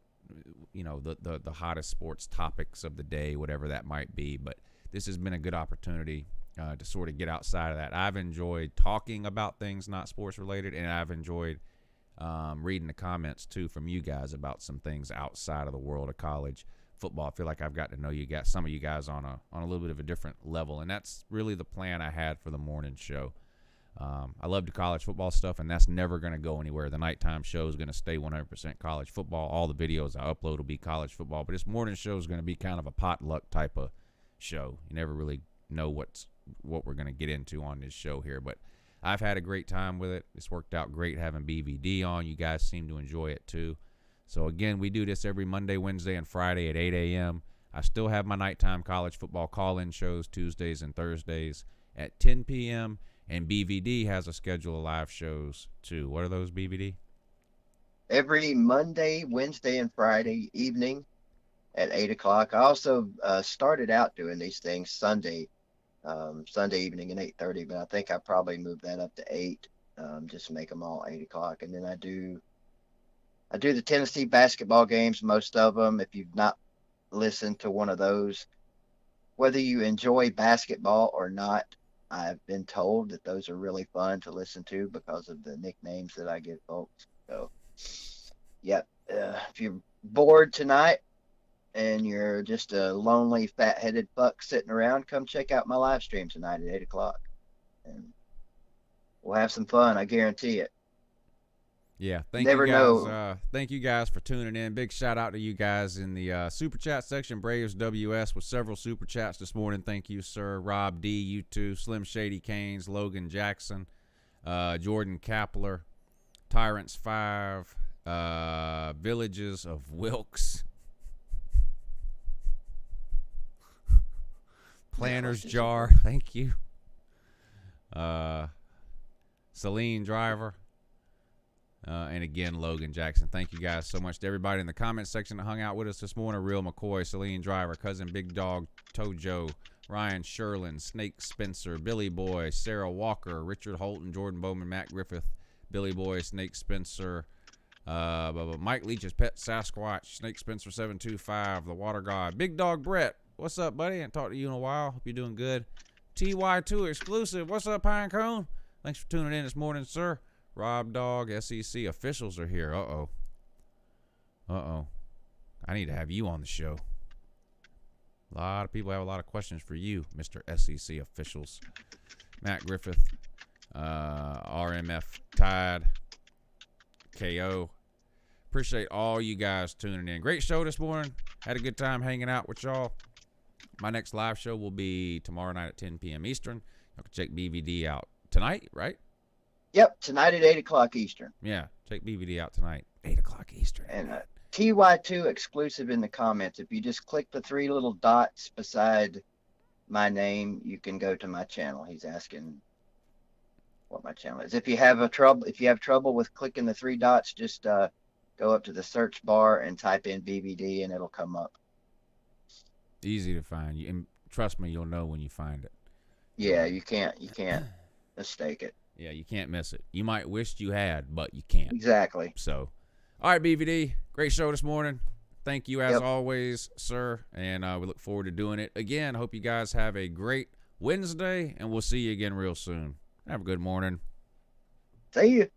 the hottest sports topics of the day, whatever that might be. But this has been a good opportunity to sort of get outside of that. I've enjoyed talking about things not sports related, and I've enjoyed reading the comments too from you guys about some things outside of the world of college football. I feel like I've got to know some of you guys on a little bit of a different level, and that's really the plan I had for the morning show. I love the college football stuff, and that's never going to go anywhere. The nighttime show is going to stay 100% college football. All the videos I upload will be college football, but this morning show is going to be kind of a potluck type of show. You never really know what we're going to get into on this show here, but I've had a great time with it. It's worked out great having BVD on. You guys seem to enjoy it too. So again, we do this every Monday, Wednesday, and Friday at 8 a.m. I still have my nighttime college football call-in shows Tuesdays and Thursdays at 10 p.m., and BVD has a schedule of live shows too. What are those, BVD? Every Monday, Wednesday, and Friday evening at 8 o'clock. I also started out doing these things Sunday evening at 8:30, but I think I probably moved that up to 8, just to make them all 8 o'clock. And then I do the Tennessee basketball games, most of them. If you've not listened to one of those, whether you enjoy basketball or not, I've been told that those are really fun to listen to because of the nicknames that I give folks. So, yep. If you're bored tonight and you're just a lonely, fat-headed fuck sitting around, come check out my live stream tonight at 8 o'clock. And we'll have some fun. I guarantee it. Yeah, You never know. thank you guys for tuning in. Big shout out to you guys in the super chat section. Braves WS with several super chats this morning. Thank you, sir. Rob D, you too. Slim Shady Canes, Logan Jackson, Jordan Kapler, Tyrants 5, Villages of Wilkes, Planner's Jar. Thank you. Celine Driver. And again, Logan Jackson. Thank you guys so much to everybody in the comment section that hung out with us this morning. Real McCoy, Celine Driver, Cousin Big Dog, Tojo, Ryan Sherlin, Snake Spencer, Billy Boy, Sarah Walker, Richard Holton, Jordan Bowman, Matt Griffith, Billy Boy, Snake Spencer, Mike Leach's Pet Sasquatch, Snake Spencer 725, The Water God, Big Dog Brett. What's up, buddy? I haven't talked to you in a while. Hope you're doing good. TY2 exclusive. What's up, Pinecone? Thanks for tuning in this morning, sir. Rob Dog, SEC officials are here. Uh-oh. I need to have you on the show. A lot of people have a lot of questions for you, Mr. SEC officials. Matt Griffith, RMF Tide, KO. Appreciate all you guys tuning in. Great show this morning. Had a good time hanging out with y'all. My next live show will be tomorrow night at 10 p.m. Eastern. You can check BVD out tonight, right? Yep, tonight at 8 o'clock Eastern. Yeah, check BVD out tonight, 8 o'clock Eastern. And TY2 exclusive in the comments. If you just click the 3 little dots beside my name, you can go to my channel. He's asking what my channel is. If you have trouble with clicking the 3 dots, just go up to the search bar and type in BVD, and it'll come up. Easy to find. And trust me, you'll know when you find it. Yeah, you can't mistake it. Yeah, you can't miss it. You might wish you had, but you can't. Exactly. So, all right, BVD, great show this morning. Thank you as always, sir, and we look forward to doing it again. Hope you guys have a great Wednesday, and we'll see you again real soon. Have a good morning. See you.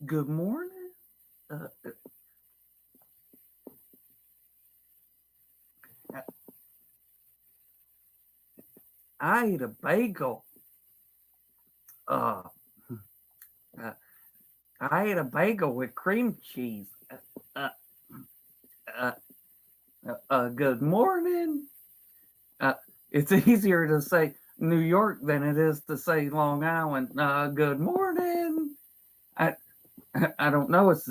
Good morning. I ate a bagel. I ate a bagel with cream cheese. Good morning. It's easier to say New York than it is to say Long Island. Good morning. I don't know. It's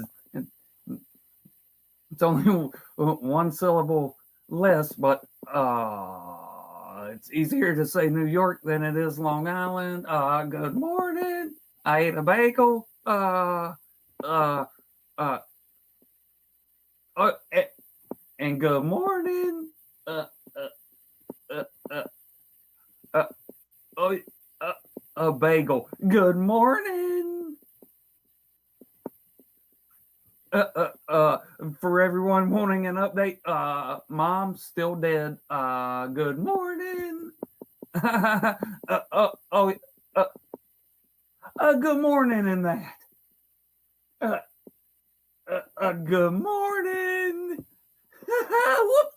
only one syllable less, but it's easier to say New York than it is Long Island. Good morning. I ate a bagel. And good morning. A bagel. Good morning. For everyone wanting an update, Mom's still dead. Good morning. Good morning in that. Good morning. Whoop